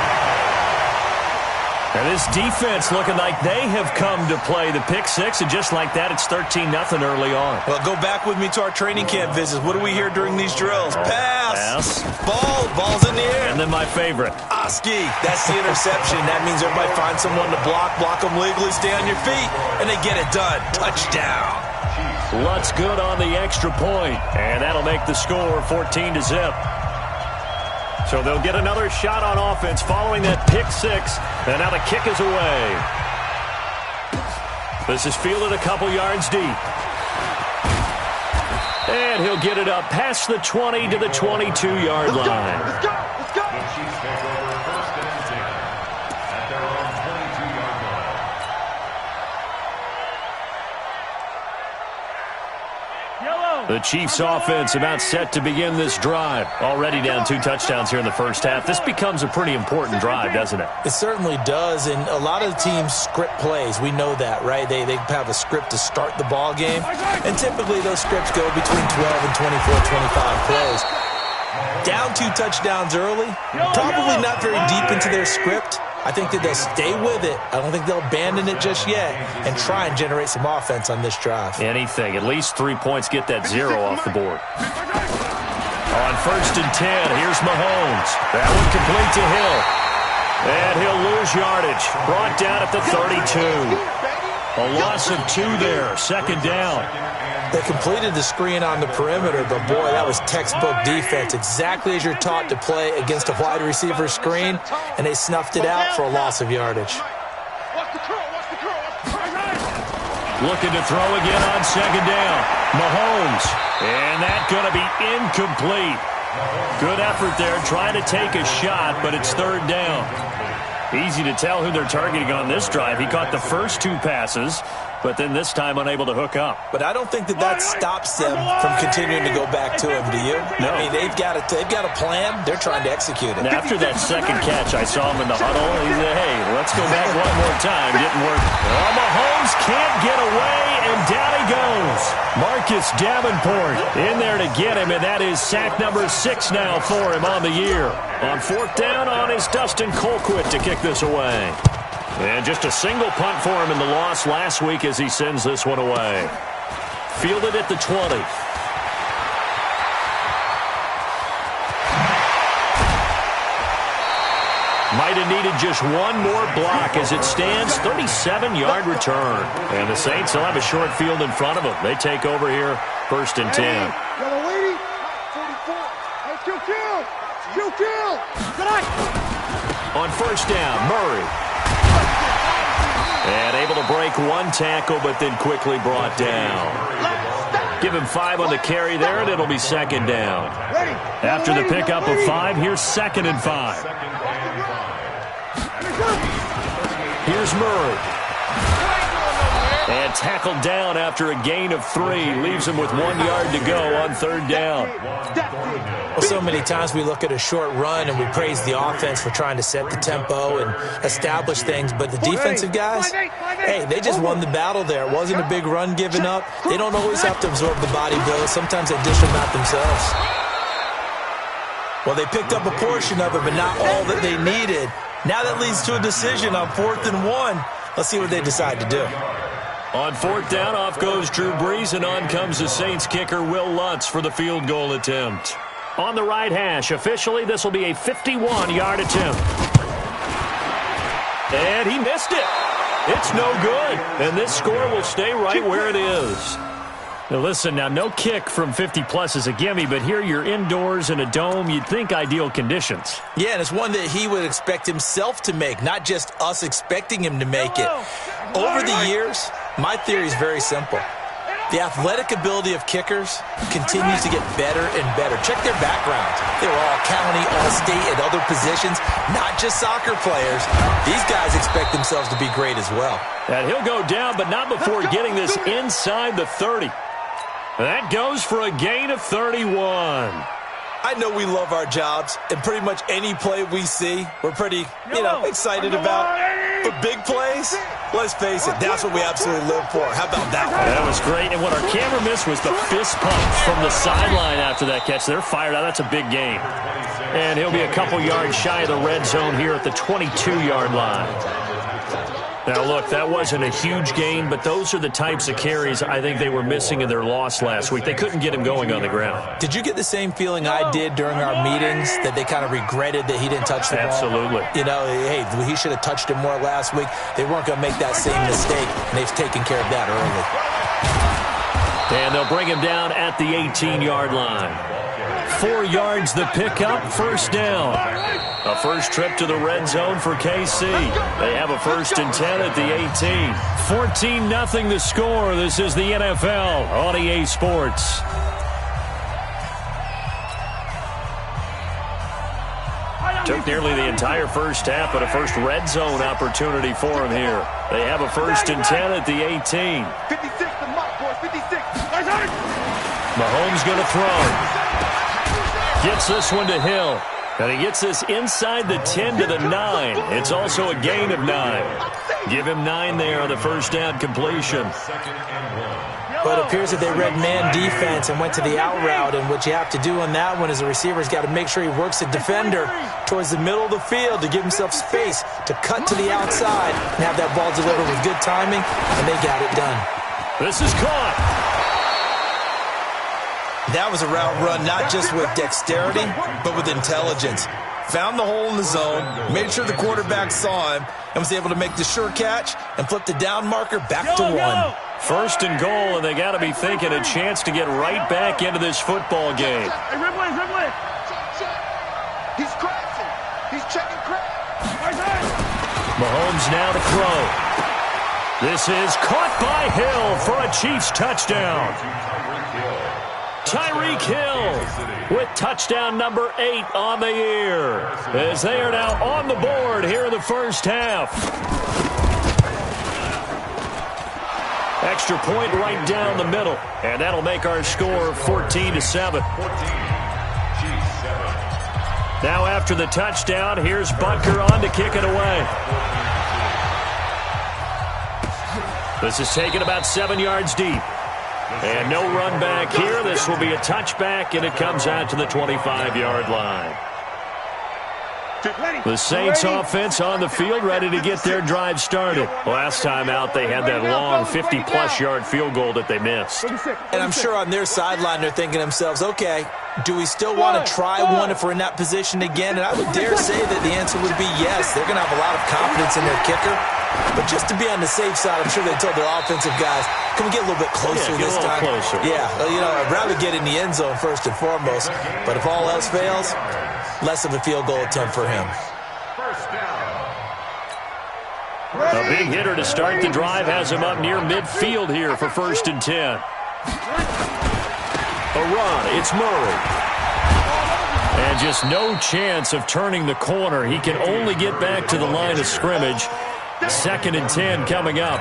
And this defense looking like they have come to play the pick six, and just like that, it's 13-0 early on. Well, go back with me to our training camp visits. What do we hear during these drills? Pass. Ball's in the air. And then my favorite. Oski. That's the interception. That means everybody finds someone to block them legally, stay on your feet, and they get it done. Touchdown. Lutz good on the extra point, and that'll make the score 14-0. So they'll get another shot on offense following that pick six, and now the kick is away. This is fielded a couple yards deep. And he'll get it up past the 20 to the 22-yard line. Let's go. The Chiefs take over first and 10 at their own 22-yard line. The Chiefs offense about set to begin this drive. Already down 2 touchdowns here in the first half. This becomes a pretty important drive, doesn't it? It certainly does, and a lot of the teams script plays. We know that, right? They have a script to start the ball game, and typically those scripts go between 12 and 24, 25 plays. Down 2 touchdowns early, probably not very deep into their script. I think that they'll stay with it. I don't think they'll abandon it just yet and try and generate some offense on this drive. Anything. At least 3 points get that 0 off the board. On first and 10, here's Mahomes. That one complete to Hill. And he'll lose yardage. Brought down at the 32. A loss of 2 there. Second down. They completed the screen on the perimeter, but boy, that was textbook defense. Exactly as you're taught to play against a wide receiver screen, and they snuffed it out for a loss of yardage. Looking to throw again on second down. Mahomes. And that's going to be incomplete. Good effort there, trying to take a shot, but it's third down. Easy to tell who they're targeting on this drive. He caught the first 2 passes, but then this time unable to hook up. But I don't think that stops them from continuing to go back to him, do you? No. I mean, they've got a plan. They're trying to execute it. And after that second catch, I saw him in the huddle. He said, hey, let's go back one more time. Didn't work. Well, Mahomes can't get away, and down he goes. Marcus Davenport in there to get him, and that is sack number 6 now for him on the year. On fourth down on is Dustin Colquitt to kick this away. And just a single punt for him in the loss last week as he sends this one away. Fielded at the 20. Might have needed just one more block as it stands. 37-yard return. And the Saints will have a short field in front of them. They take over here, first and 10. Yellow lady, 44. Hey, kill. Good night. On first down, Murray. And able to break one tackle, but then quickly brought down. Give him 5 on the carry there, and it'll be second down. After the pickup of 5, here's second and 5. Here's Murray. And tackled down after a gain of 3. Leaves him with 1 yard to go on third down. Well, so many times we look at a short run and we praise the offense for trying to set the tempo and establish things, but the defensive guys, hey, they just won the battle there. It wasn't a big run given up. They don't always have to absorb the body blows. Sometimes they dish them out themselves. Well, they picked up a portion of it, but not all that they needed. Now that leads to a decision on 4th and 1. Let's see what they decide to do. On fourth down, off goes Drew Brees, and on comes the Saints kicker, Will Lutz, for the field goal attempt. On the right hash, officially, this will be a 51-yard attempt. And he missed it. It's no good. And this score will stay right where it is. Now listen, no kick from 50-plus is a gimme, but here you're indoors in a dome. You'd think ideal conditions. Yeah, and it's one that he would expect himself to make, not just us expecting him to make it. Over the years, my theory is very simple. The athletic ability of kickers continues to get better and better. Check their backgrounds. They were all county, all state, at other positions, not just soccer players. These guys expect themselves to be great as well. And he'll go down, but not before getting this inside the 30. That goes for a gain of 31. I know we love our jobs, and pretty much any play we see, we're pretty, excited about. But big plays, let's face it, that's what we absolutely live for. How about that one? That was great. And what our camera missed was the fist pump from the sideline after that catch. They're fired out. That's a big game. And he'll be a couple yards shy of the red zone here at the 22-yard line. Now, look, that wasn't a huge gain, but those are the types of carries I think they were missing in their loss last week. They couldn't get him going on the ground. Did you get the same feeling I did during our meetings, that they kind of regretted that he didn't touch the ball? Absolutely. Hey, he should have touched it more last week. They weren't going to make that same mistake, and they've taken care of that early. And they'll bring him down at the 18-yard line. 4 yards the pickup, first down. A first trip to the red zone for KC. They have a 1st and 10 at the 18. 14-0 the score. This is the NFL on EA Sports. Took nearly the entire first half, but a first red zone opportunity for him here. They have a 1st and 10 at the 18. 56, the mark, boys, 56. Mahomes going to throw. Gets this one to Hill. And he gets this inside the 10 to the 9. It's also a gain of 9. Give him 9 there on the first down completion. But it appears that they read man defense and went to the out route. And what you have to do on that one is the receiver's got to make sure he works the defender towards the middle of the field to give himself space to cut to the outside and have that ball delivered with good timing, and they got it done. This is caught. That was a route run not just with dexterity, but with intelligence. Found the hole in the zone, made sure the quarterback saw him, and was able to make the sure catch and flip the down marker back to 1. First and goal, and they got to be thinking a chance to get right back into this football game. Hey, Ridley. He's crashing. He's checking crash. Mahomes now to throw. This is caught by Hill for a Chiefs touchdown. Tyreek Hill with touchdown number 8 on the year, as they are now on the board here in the first half. Extra point right down the middle, and that'll make our score 14-7. Now after the touchdown, here's Butker on to kick it away. This is taken about 7 yards deep. And no run back here. This will be a touchback, and it comes out to the 25-yard line. The Saints offense on the field, ready to get their drive started. Last time out, they had that long 50-plus yard field goal that they missed. And I'm sure on their sideline, they're thinking to themselves, okay, do we still want to try one if we're in that position again? And I would dare say that the answer would be yes. They're going to have a lot of confidence in their kicker. But just to be on the safe side, I'm sure they told their offensive guys, can we get a little bit closer this time? Closer. Yeah, I'd rather get in the end zone first and foremost. But if all else fails, less of a field goal attempt for him. A big hitter to start the drive has him up near midfield here for 1st and 10. A run, it's Murray. And just no chance of turning the corner. He can only get back to the line of scrimmage. 2nd and 10 coming up.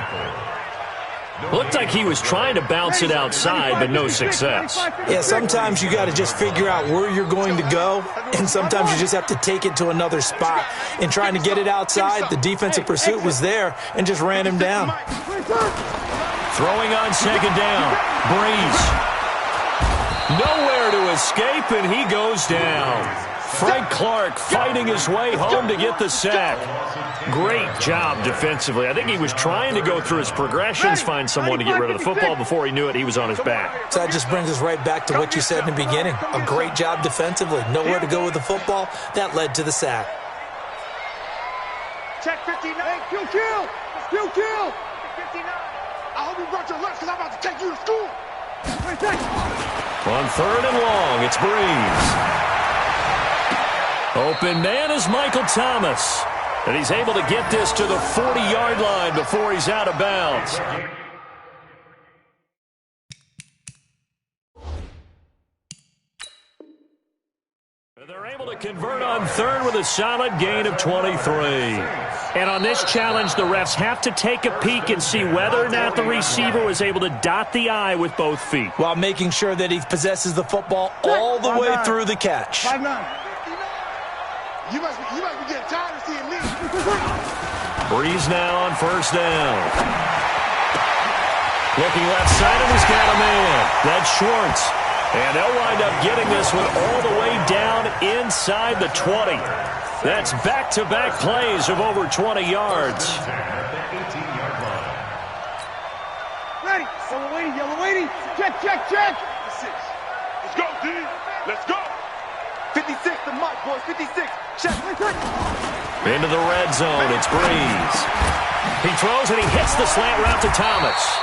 Looked like he was trying to bounce it outside, but no success. Yeah, sometimes you got to just figure out where you're going to go, and sometimes you just have to take it to another spot. In trying to get it outside, the defensive pursuit was there and just ran him down. Throwing on 2nd down. Breeze. Nowhere to escape, and he goes down. Frank Clark fighting his way home to get the sack. Great job defensively. I think he was trying to go through his progressions, find someone to get rid of the football. Before he knew it, he was on his back. So that just brings us right back to what you said in the beginning. A great job defensively. Nowhere to go with the football. That led to the sack. Check 59. Kill. 59. I hope you brought your lunch because I'm about to take you to school. On 3rd and long, it's Breeze. Open man is Michael Thomas. And he's able to get this to the 40-yard line before he's out of bounds. They're able to convert on 3rd with a solid gain of 23. And on this challenge, the refs have to take a peek and see whether or not the receiver was able to dot the I with both feet. While making sure that he possesses the football all the way through the catch. 5'9". You must be getting tired of seeing me. Breeze now on first down. Looking left side, and he's got a man. That's Schwartz. And they'll wind up getting this one all the way down inside the 20. That's back-to-back plays of over 20 yards. Ready. Yellow waiting. Check. Let's go, D. Let's go. 56 to Mike, boys. 56. Check. Into the red zone. It's Breeze. He throws, and he hits the slant route to Thomas.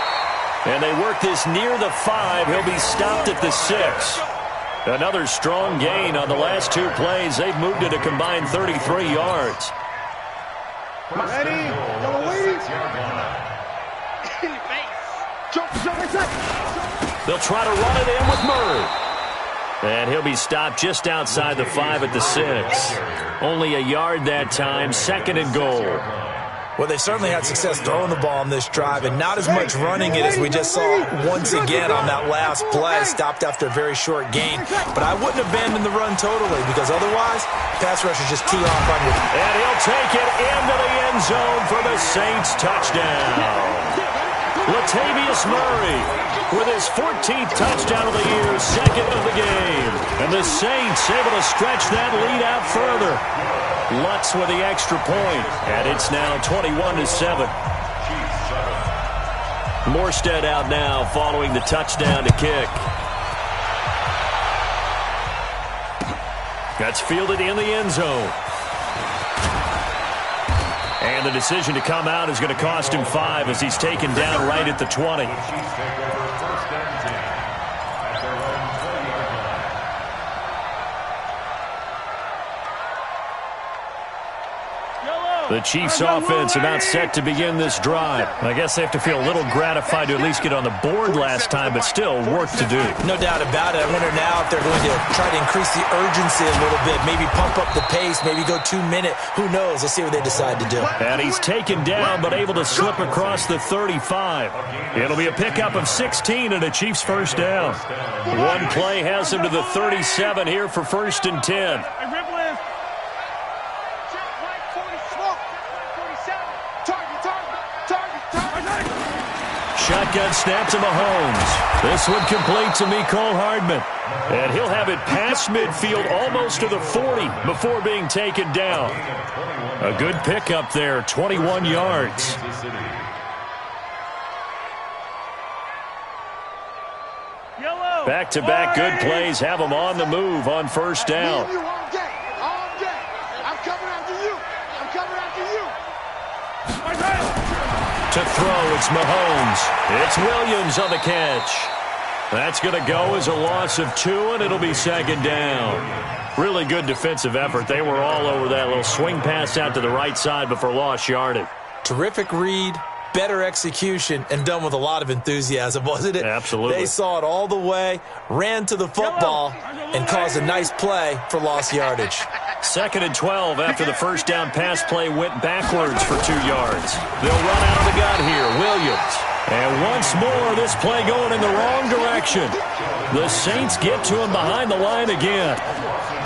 And they work this near the 5. He'll be stopped at the 6. Another strong gain on the last two plays. They've moved it a combined 33 yards. Ready. Yellow waiting. They'll try to run it in with Murray. And he'll be stopped just outside the 5 at the 6. Only a yard that time. 2nd and goal. Well, they certainly had success throwing the ball on this drive and not as much running it as we just saw once again on that last play. Stopped after a very short gain. But I wouldn't abandon the run totally because otherwise, pass rushers just tee off on you. And he'll take it into the end zone for the Saints touchdown. Latavius Murray with his 14th touchdown of the year, 2nd of the game. And the Saints able to stretch that lead out further. Lutz with the extra point, and it's now 21-7. Morstead out now following the touchdown to kick. That's fielded in the end zone. And the decision to come out is going to cost him 5 as he's taken down right at the 20. The Chiefs' offense about set to begin this drive. I guess they have to feel a little gratified to at least get on the board last time, but still work to do. No doubt about it. I wonder now if they're going to try to increase the urgency a little bit, maybe pump up the pace, maybe go 2-minute. Who knows? Let's see what they decide to do. And he's taken down, but able to slip across the 35. It'll be a pickup of 16 and a Chiefs first down. One play has him to the 37 here for 1st and 10. Shotgun snap to Mahomes. This one complete to Mecole Hardman. And he'll have it past midfield almost to the 40 before being taken down. A good pickup there, 21 yards. Back-to-back good plays have them on the move on first down. To throw, it's Mahomes. It's Williams on the catch. That's going to go as a loss of 2, and it'll be 2nd down. Really good defensive effort. They were all over that little swing pass out to the right side before lost yardage. Terrific read, better execution, and done with a lot of enthusiasm, wasn't it? Absolutely. They saw it all the way, ran to the football, and caused a nice play for lost yardage. 2nd and 12 after the first down pass play went backwards for 2 yards. They'll run out of the gun here. Williams. And once more, this play going in the wrong direction. The Saints get to him behind the line again.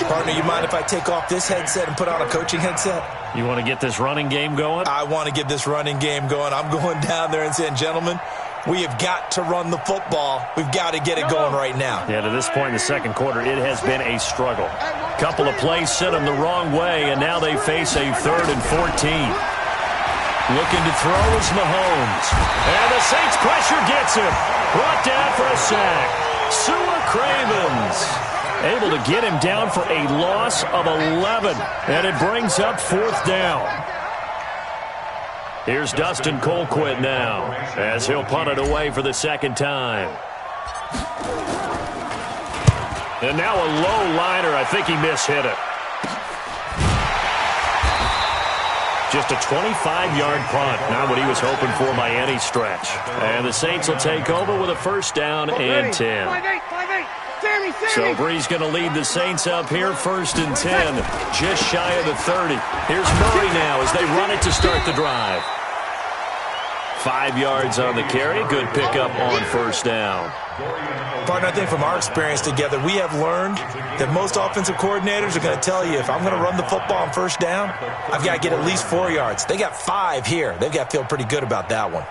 Partner, you mind if I take off this headset and put on a coaching headset? You want to get this running game going? I want to get this running game going. I'm going down there and saying, gentlemen, we have got to run the football. We've got to get it going right now. Yeah, to this point in the second quarter, it has been a struggle. Couple of plays sent them the wrong way, and now they face a 3rd and 14. Looking to throw is Mahomes. And the Saints pressure gets him. Brought down for a sack. Sua Cravens able to get him down for a loss of 11. And it brings up 4th down. Here's Dustin Colquitt now as he'll punt it away for the 2nd time. And now a low liner. I think he mishit it. Just a 25-yard punt. Not what he was hoping for by any stretch. And the Saints will take over with a 1st down and 10. 5-8. Sammy. So Bree's going to lead the Saints up here, 1st and 10, just shy of the 30. Here's Murray now as they run it to start the drive. 5 yards on the carry. Good pickup on 1st down. Partner, I think from our experience together, we have learned that most offensive coordinators are going to tell you, if I'm going to run the football on 1st down, I've got to get at least 4 yards. They got 5 here. They've got to feel pretty good about that one.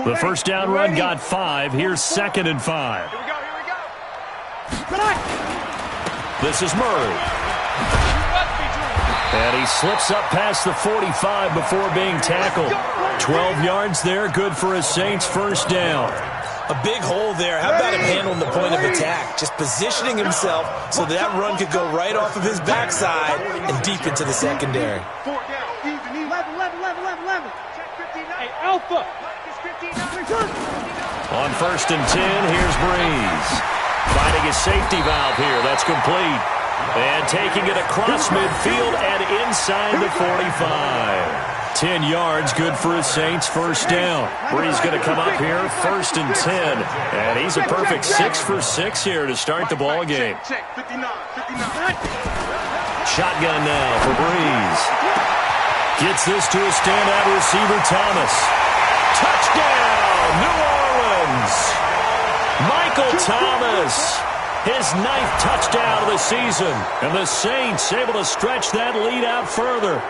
The 1st down run got 5. Here's 2nd and 5. Here we go. This is Murray. And he slips up past the 45 before being tackled. 12 yards there, good for a Saints 1st down. A big hole there. How about him handling the point of attack? Just positioning himself so that run could go right off of his backside and deep into the secondary. 4 down. Even. 11. Hey, Alpha. On 1st and 10, here's Breeze. Finding his safety valve here. That's complete. And taking it across midfield and inside the 45. 10 yards, good for a Saints 1st down. Breeze going to come up here, 1st and 10. And he's a perfect 6 for 6 here to start the ball game. Shotgun now for Breeze. Gets this to a standout receiver, Thomas. Touchdown, New Orleans. Michael Thomas. His 9th touchdown of the season. And the Saints able to stretch that lead out further.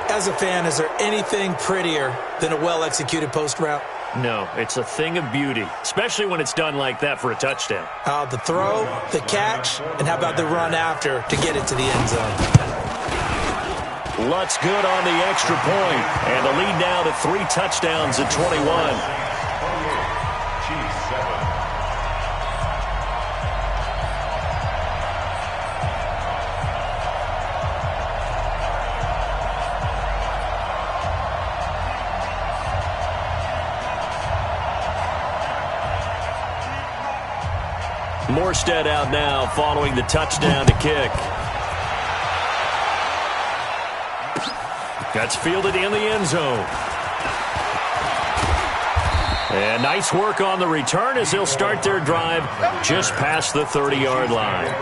As a fan, is there anything prettier than a well-executed post route? No, it's a thing of beauty, especially when it's done like that for a touchdown. The throw, the catch, and how about the run after to get it to the end zone? Lutz good on the extra point, and the lead now to 3 touchdowns at 21. Morstead out now following the touchdown to kick. That's fielded in the end zone. And nice work on the return as they'll start their drive just past the 30-yard line.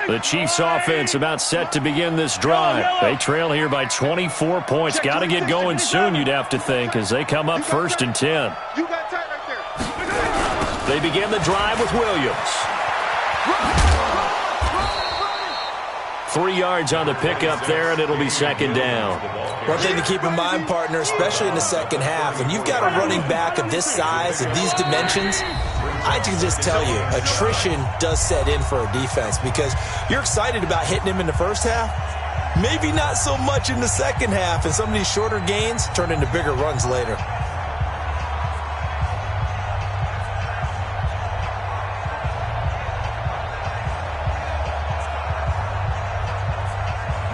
The Chiefs offense about set to begin this drive. They trail here by 24 points. Got to get going soon, you'd have to think, as they come up 1st and 10. They begin the drive with Williams. 3 yards on the pickup there, and it'll be 2nd down. One thing to keep in mind, partner, especially in the second half, when you've got a running back of this size, of these dimensions, I can just tell you, attrition does set in for a defense because you're excited about hitting him in the first half, maybe not so much in the second half, and some of these shorter gains turn into bigger runs later.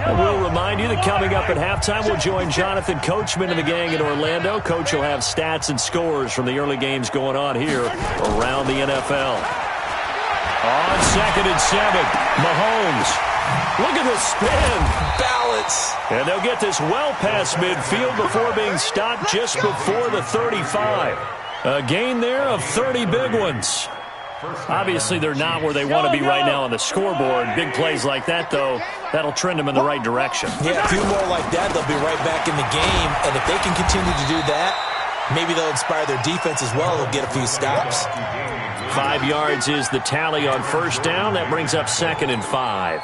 We'll remind you that coming up at halftime, we'll join Jonathan Coachman and the gang in Orlando. Coach will have stats and scores from the early games going on here around the NFL. On 2nd and 7, Mahomes. Look at the spin. Balance. And they'll get this well past midfield before being stopped just before the 35. A gain there of 30 big ones. Obviously, they're not where they want to be right now on the scoreboard. Big plays like that, though, that'll trend them in the right direction. Yeah, a few more like that, they'll be right back in the game. And if they can continue to do that, maybe they'll inspire their defense as well. They'll get a few stops. 5 yards is the tally on 1st down. That brings up 2nd and 5.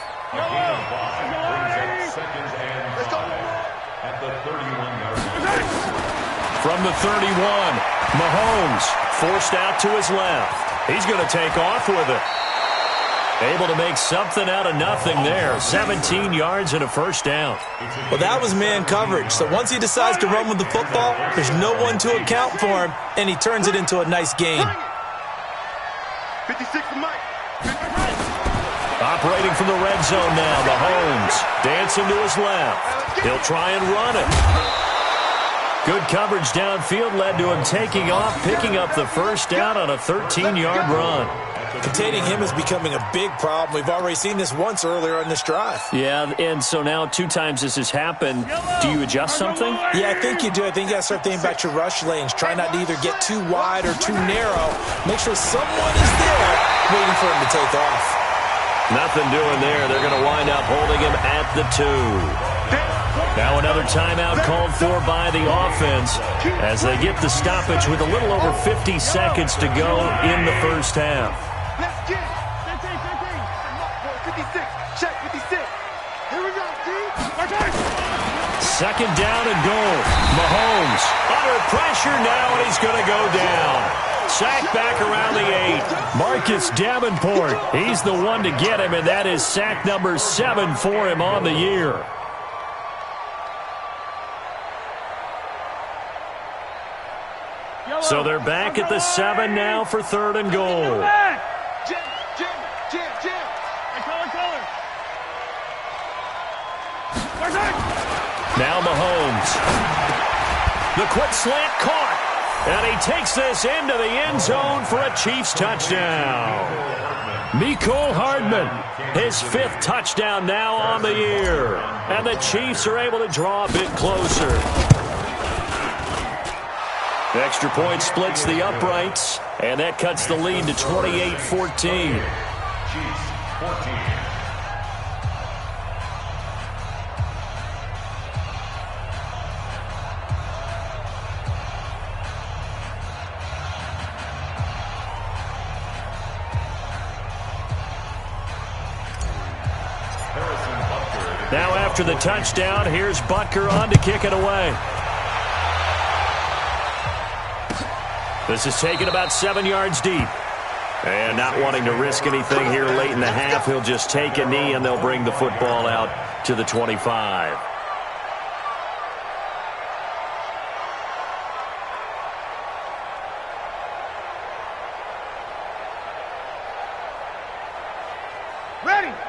From the 31, Mahomes forced out to his left. He's going to take off with it. Able to make something out of nothing there. 17 yards and a 1st down. Well, that was man coverage. So once he decides to run with the football, there's no one to account for him, and he turns it into a nice gain. 56 to Mike. Operating from the red zone now, Mahomes dancing to his left. He'll try and run it. Good coverage downfield led to him taking off, picking up the 1st down on a 13-yard run. Containing him is becoming a big problem. We've already seen this once earlier on this drive. Yeah, and so now 2 times this has happened. Do you adjust something? Yeah, I think you do. I think you got to start thinking about your rush lanes. Try not to either get too wide or too narrow. Make sure someone is there waiting for him to take off. Nothing doing there. They're going to wind up holding him at the 2. Now another timeout called for by the offense as they get the stoppage with a little over 50 seconds to go in the first half. Let's get it. 56. Check 56. Here we go, D. Second down and goal. Mahomes under pressure now, and he's going to go down. Sack back around the 8. Marcus Davenport, he's the one to get him, and that is sack number 7 for him on the year. So they're back at the 7 now for 3rd and goal. Now Mahomes. The quick slant caught. And he takes this into the end zone for a Chiefs touchdown. Mecole Hardman, his 5th touchdown now on the year. And the Chiefs are able to draw a bit closer. Extra point splits the uprights, and that cuts the lead to 28-14. Chiefs 14. Now after the touchdown, here's Butker on to kick it away. This is taken about 7 yards deep. And not wanting to risk anything here late in the half, he'll just take a knee and they'll bring the football out to the 25.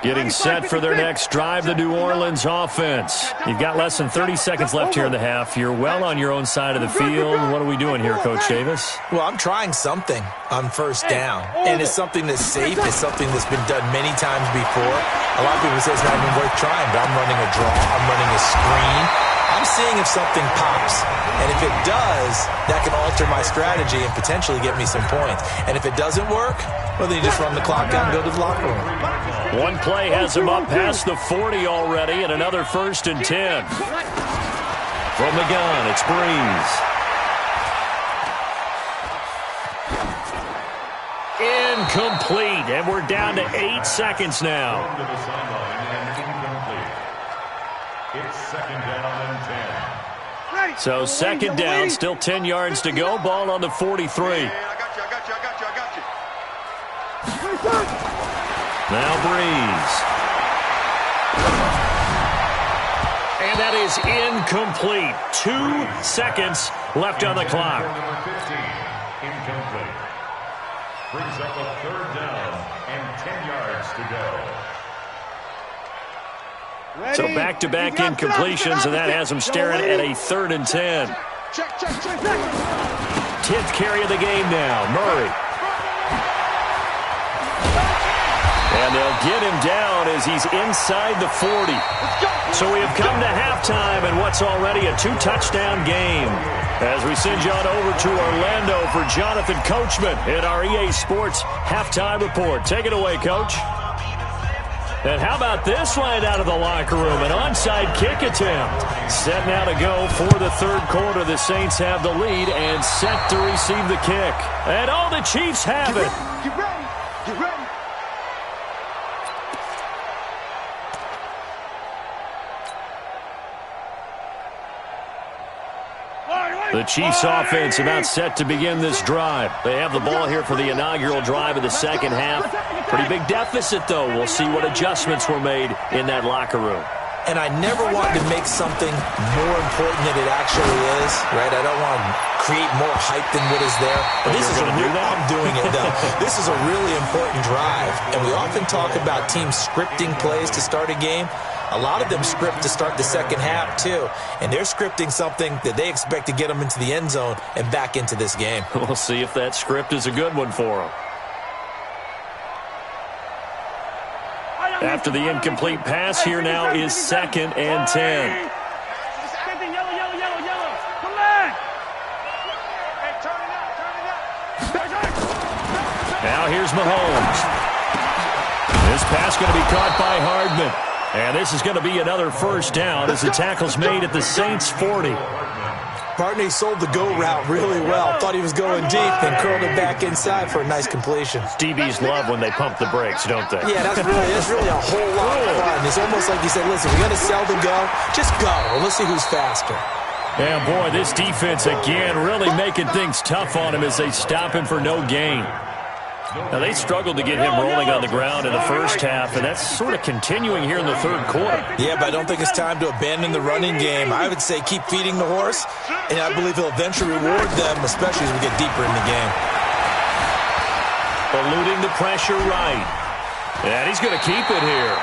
Getting set for their next drive, the New Orleans offense. You've got less than 30 seconds left here in the half. You're well on your own side of the field. What are we doing here, Coach Davis? Well, I'm trying something on first down. And it's something that's safe. It's something that's been done many times before. A lot of people say it's not even worth trying, but I'm running a draw. I'm running a screen. I'm seeing if something pops. And if it does, that can alter my strategy and potentially get me some points. And if it doesn't work, well, then you just run the clock out and go to the locker room. One play has him up past the 40 already, and another 1st and 10. From the gun, it's Breeze. Incomplete, and we're down to 8 seconds now. To the sideline and incomplete. It's 2nd down and 10. So 2nd down, still 10 yards to go. Ball on the 43. Now Breeze. And that is incomplete. 2 seconds left on the clock. Number 15, incomplete. Brings up a 3rd down and 10 yards to go. So back-to-back incompletions, and that has him staring at a 3rd and 10. 10th carry of the game now. Murray. And they'll get him down as he's inside the 40. So we have come to halftime in what's already a 2-touchdown game. As we send you on over to Orlando for Jonathan Coachman in our EA Sports Halftime Report. Take it away, Coach. And how about this line out of the locker room? An onside kick attempt. Set now to go for the 3rd quarter. The Saints have the lead and set to receive the kick. And all the Chiefs have it. Get ready. Get ready. The Chiefs offense about set to begin this drive. They have the ball here for the inaugural drive of the 2nd half. Pretty big deficit, though. We'll see what adjustments were made in that locker room. And I never want to make something more important than it actually is, right? I don't want to create more hype than what is there. But this is I'm doing it, though. This is a really important drive. And we often talk about teams scripting plays to start a game. A lot of them script to start the 2nd half, too. And they're scripting something that they expect to get them into the end zone and back into this game. We'll see if that script is a good one for them. After the incomplete pass, here now is 2nd and 10. Now here's Mahomes. This pass going to be caught by Hardman. And this is going to be another first down as the tackle's made at the Saints' 40. Bartney sold the go route really well. Thought he was going deep and curled it back inside for a nice completion. DBs love when they pump the brakes, don't they? Yeah, that's really a whole lot of fun. It's almost like you said, listen, we're going to sell the go. Just go. Let's see who's faster. Yeah, boy, this defense again really making things tough on him as they stop him for no gain. Now, they struggled to get him rolling on the ground in the first half, and that's sort of continuing here in the third quarter. Yeah, but I don't think it's time to abandon the running game. I would say keep feeding the horse, and I believe he'll eventually reward them, especially as we get deeper in the game. Eluding the pressure right. And he's going to keep it here.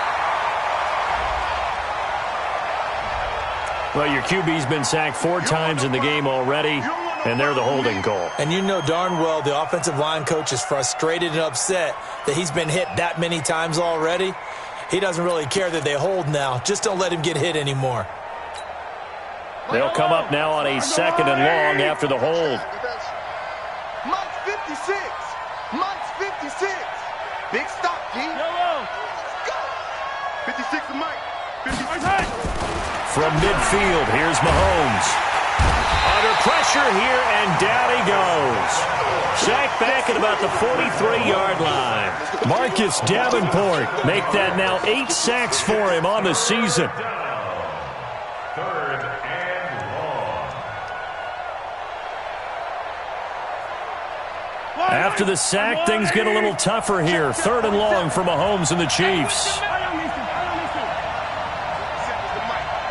Well, your QB's been sacked 4 times in the game already. And they're the holding call. And you know darn well the offensive line coach is frustrated and upset that he's been hit that many times already. He doesn't really care that they hold now. Just don't let him get hit anymore. They'll come up now on a 2nd and long after the hold. Mike's 56. Mike's 56. Big stop, G. Go. 56 to Mike. 56. From midfield, here's Mahomes. Under pressure here, and down he goes. Sacked back at about the 43-yard line. Marcus Davenport make that now 8 sacks for him on the season. 3rd and long. After the sack, things get a little tougher here. 3rd and long for Mahomes and the Chiefs.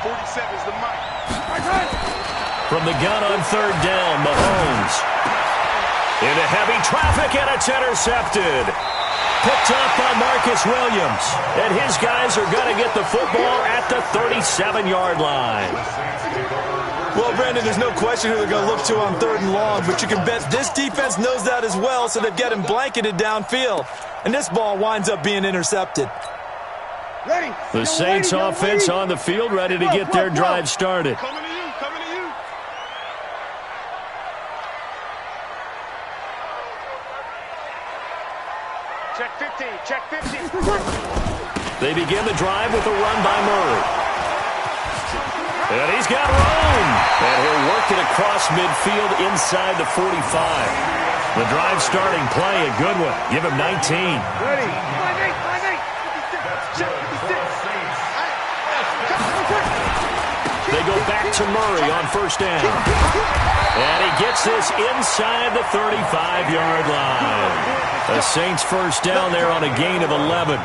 47's the mic. From the gun on 3rd down, Mahomes. Into heavy traffic, and it's intercepted. Picked up by Marcus Williams. And his guys are going to get the football at the 37-yard line. Well, Brandon, there's no question who they're going to look to on 3rd and long, but you can bet this defense knows that as well, so they've got him blanketed downfield. And this ball winds up being intercepted. The Saints offense on the field, ready to get their drive started. Coming to you, coming to you. Check 15, check 15. They begin the drive with a run by Murray. And he's got room. And he'll work it across midfield inside the 45. The drive starting play, a good one. Give him 19. Ready. They go back to Murray on 1st down. And he gets this inside the 35-yard line. The Saints 1st down there on a gain of 11.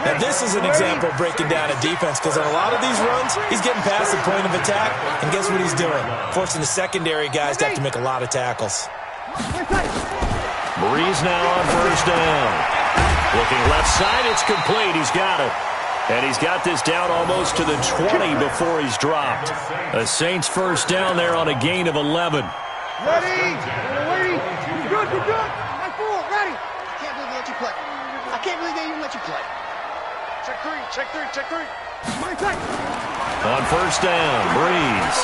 Now, this is an example of breaking down a defense, because on a lot of these runs, he's getting past the point of attack, and guess what he's doing? Forcing the secondary guys to have to make a lot of tackles. Breeze now on 1st down. Looking left side, it's complete. He's got it. And he's got this down almost to the 20 before he's dropped. The Saints 1st down there on a gain of 11. Ready. Good. My fool, ready. I can't believe they let you play. I can't believe they even let you play. Check three. My time. On 1st down, Breeze.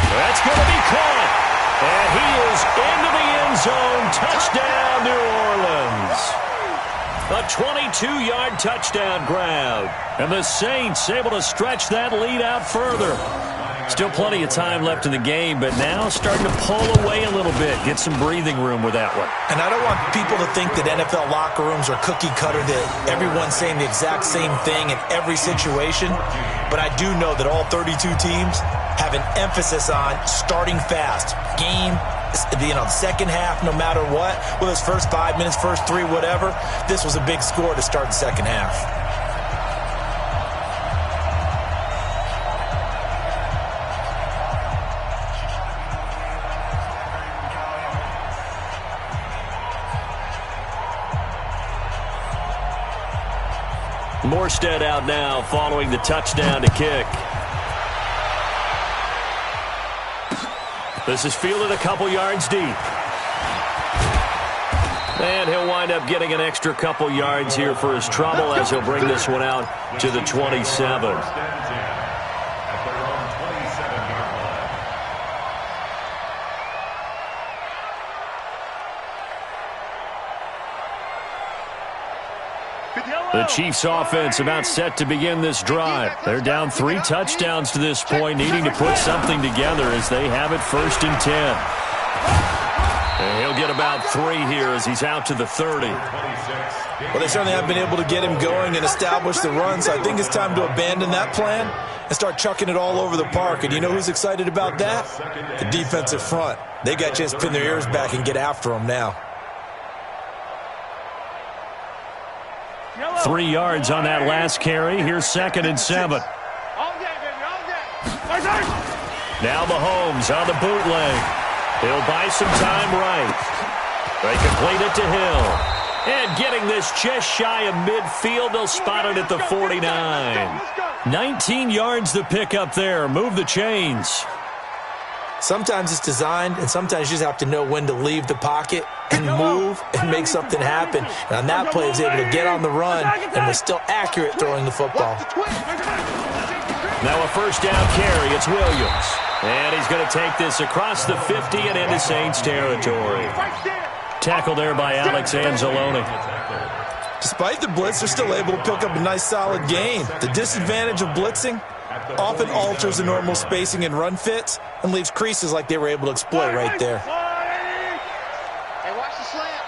That's going to be caught. And he is into the end zone. Touchdown, New Orleans. A 22-yard touchdown grab. And the Saints able to stretch that lead out further. Still plenty of time left in the game, but now starting to pull away a little bit. Get some breathing room with that one. And I don't want people to think that NFL locker rooms are cookie cutter, that everyone's saying the exact same thing in every situation. But I do know that all 32 teams have an emphasis on starting fast. Game, the second half, no matter what, whether it's first 5 minutes, first 3, whatever, this was a big score to start the second half. Morstead out now following the touchdown to kick. This is fielded a couple yards deep. And he'll wind up getting an extra couple yards here for his trouble as he'll bring this one out to the 27. The Chiefs offense about set to begin this drive. They're down 3 touchdowns to this point, needing to put something together as they have it 1st and 10. And he'll get about 3 here as he's out to the 30. Well, they certainly have been able to get him going and establish the run, so I think it's time to abandon that plan and start chucking it all over the park. And you know who's excited about that? The defensive front. They got a chance to pin their ears back and get after him now. 3 yards on that last carry. Here's 2nd and 7. Now Mahomes on the bootleg. He'll buy some time right. They complete it to Hill. And getting this just shy of midfield, they'll spot it at the 49. 19 yards to pick up there. Move the chains. Sometimes it's designed, and sometimes you just have to know when to leave the pocket and move and make something happen. And on that play, he was able to get on the run and was still accurate throwing the football. Now a 1st down carry. It's Williams. And he's going to take this across the 50 and into Saints territory. Tackle there by Alex Anzalone. Despite the blitz, they're still able to pick up a nice, solid gain. The disadvantage of blitzing often alters the normal spacing and run fits and leaves creases like they were able to exploit right there. Hey, watch the slant.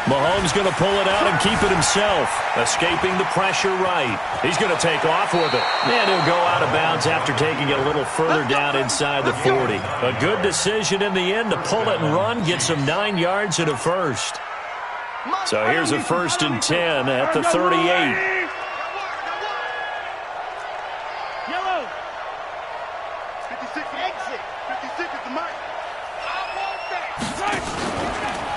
Mahomes going to pull it out and keep it himself, escaping the pressure right. He's going to take off with it. And he'll go out of bounds after taking it a little further down inside the 40. A good decision in the end to pull it and run, get some 9 yards and a first. So here's a 1st and 10 at the 38. Yellow. 56 exit. 56 is the mark. I want that.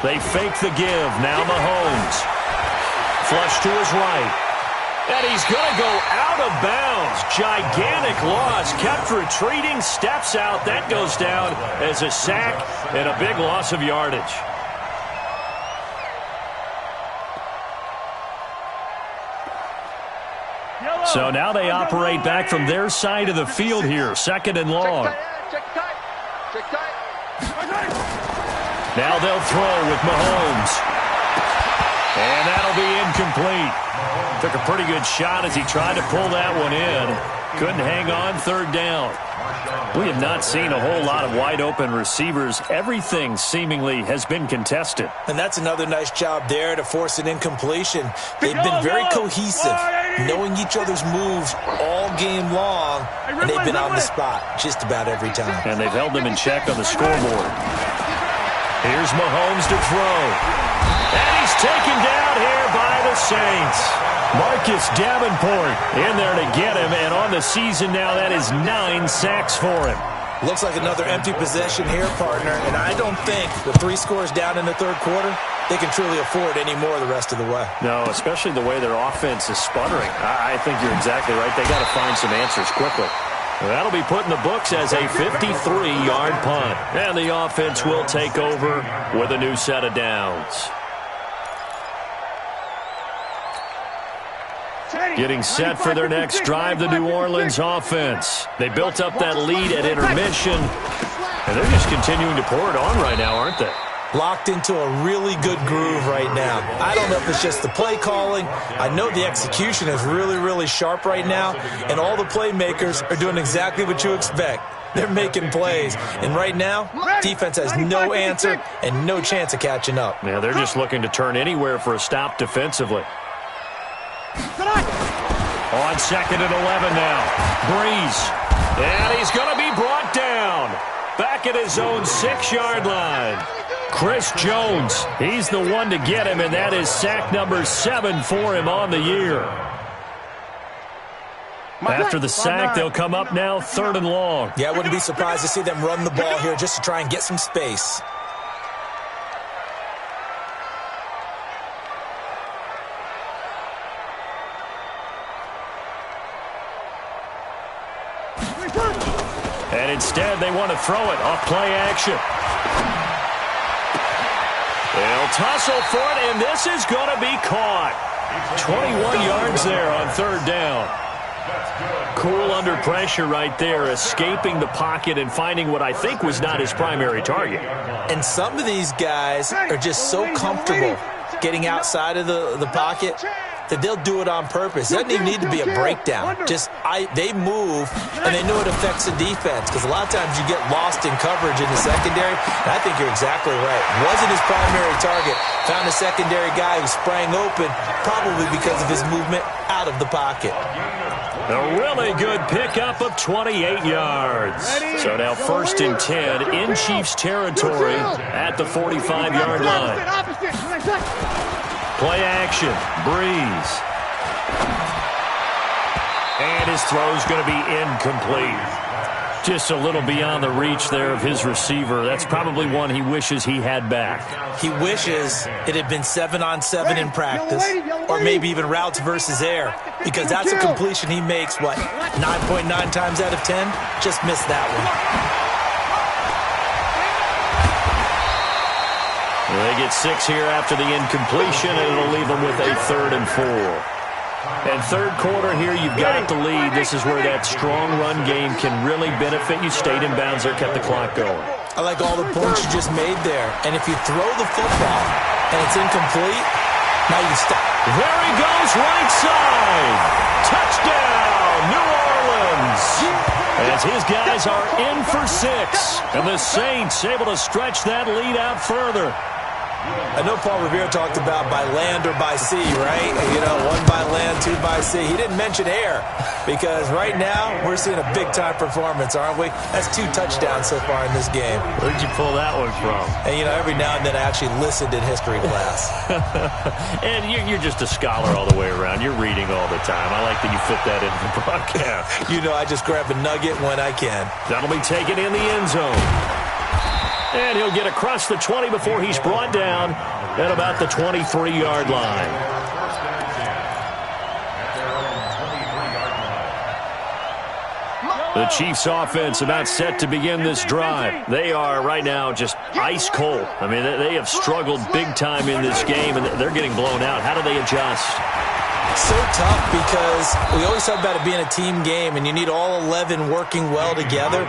They fake the give. Now Mahomes. Flush to his right. And he's going to go out of bounds. Gigantic loss. Kept retreating. Steps out. That goes down as a sack and a big loss of yardage. So now they operate back from their side of the field here. 2nd and long. Now they'll throw with Mahomes. And that'll be incomplete. Took a pretty good shot as he tried to pull that one in. Couldn't hang on. 3rd down. We have not seen a whole lot of wide open receivers. Everything seemingly has been contested. And that's another nice job there to force an incompletion. They've been very cohesive, knowing each other's moves all game long, and they've been on the spot just about every time. And they've held them in check on the scoreboard. Here's Mahomes to throw. And he's taken down here by the Saints. Marcus Davenport in there to get him, and on the season now, that is 9 sacks for him. Looks like another empty possession here, partner, and I don't think with 3 scores down in the 3rd quarter, they can truly afford any more the rest of the way. No, especially the way their offense is sputtering. I think you're exactly right. They got to find some answers quickly. That'll be put in the books as a 53-yard punt, and the offense will take over with a new set of downs. Getting set for their next drive, the New Orleans offense. They built up that lead at intermission, and they're just continuing to pour it on right now, aren't they? Locked into a really good groove right now. I don't know if it's just the play calling. I know the execution is really, really sharp right now, and all the playmakers are doing exactly what you expect. They're making plays, and right now, defense has no answer and no chance of catching up. Yeah, they're just looking to turn anywhere for a stop defensively. On 2nd and 11 now. Breeze. And he's going to be brought down. Back at his own 6-yard line. Chris Jones, he's the one to get him, and that is sack number 7 for him on the year. After the sack, they'll come up now 3rd and long. Yeah, I wouldn't be surprised to see them run the ball here just to try and get some space. And instead, they want to throw it off play action. They'll tussle for it, and this is going to be caught. 21 yards there on third down. Cool under pressure right there, escaping the pocket and finding what I think was not his primary target. And some of these guys are just so comfortable getting outside of the pocket that they'll do it on purpose. It doesn't even need to be a breakdown. They move, and they know it affects the defense, because a lot of times you get lost in coverage in the secondary, and I think you're exactly right. Wasn't his primary target. Found a secondary guy who sprang open, probably because of his movement out of the pocket. A really good pickup of 28 yards. So now 1st and 10 in Chiefs territory at the 45-yard line. Play action. Breeze. And his throw's going to be incomplete. Just a little beyond the reach there of his receiver. That's probably one he wishes he had back. He wishes it had been 7-on-7 in practice, or maybe even routes versus air, because that's a completion he makes, 9.9 times out of 10? Just missed that one. Well, they get 6 here after the incompletion, and it'll leave them with a 3rd and 4. And third quarter here, you've got the lead. This is where that strong run game can really benefit you. Stayed in bounds there, kept the clock going. I like all the points you just made there. And if you throw the football and it's incomplete, now you stop. There he goes, right side. Touchdown, New Orleans. As his guys are in for 6. And the Saints able to stretch that lead out further. I know Paul Revere talked about by land or by sea, right? You know, 1 by land, 2 by sea. He didn't mention air, because right now we're seeing a big-time performance, aren't we? That's 2 touchdowns so far in this game. Where did you pull that one from? And, you know, every now and then I actually listened in history class. And you're just a scholar all the way around. You're reading all the time. I like that you fit that into the broadcast. You know, I just grab a nugget when I can. That'll be taken in the end zone. And he'll get across the 20 before he's brought down at about the 23-yard line. The Chiefs offense about set to begin this drive. They are right now just ice cold. I mean, they have struggled big time in this game, and they're getting blown out. How do they adjust? So tough, because we always talk about it being a team game, and you need all 11 working well together.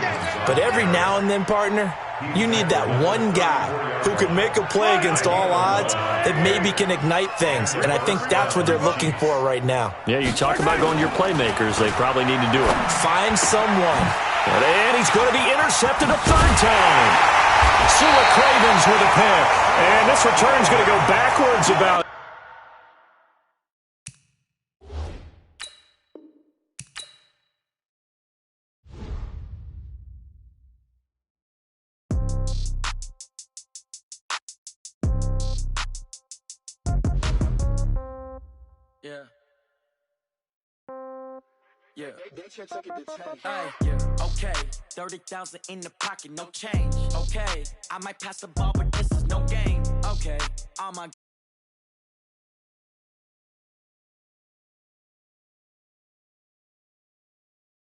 But every now and then, partner, you need that one guy who can make a play against all odds that maybe can ignite things. And I think that's what they're looking for right now. Yeah, you talk about going your playmakers. They probably need to do it. Find someone. And he's going to be intercepted a 3rd time. Sua Cravens with a pick. And this return's going to go backwards about... Yeah. Okay. 30,000 in the pocket, no change. Okay. I might pass the ball, but this is no game. Okay. All my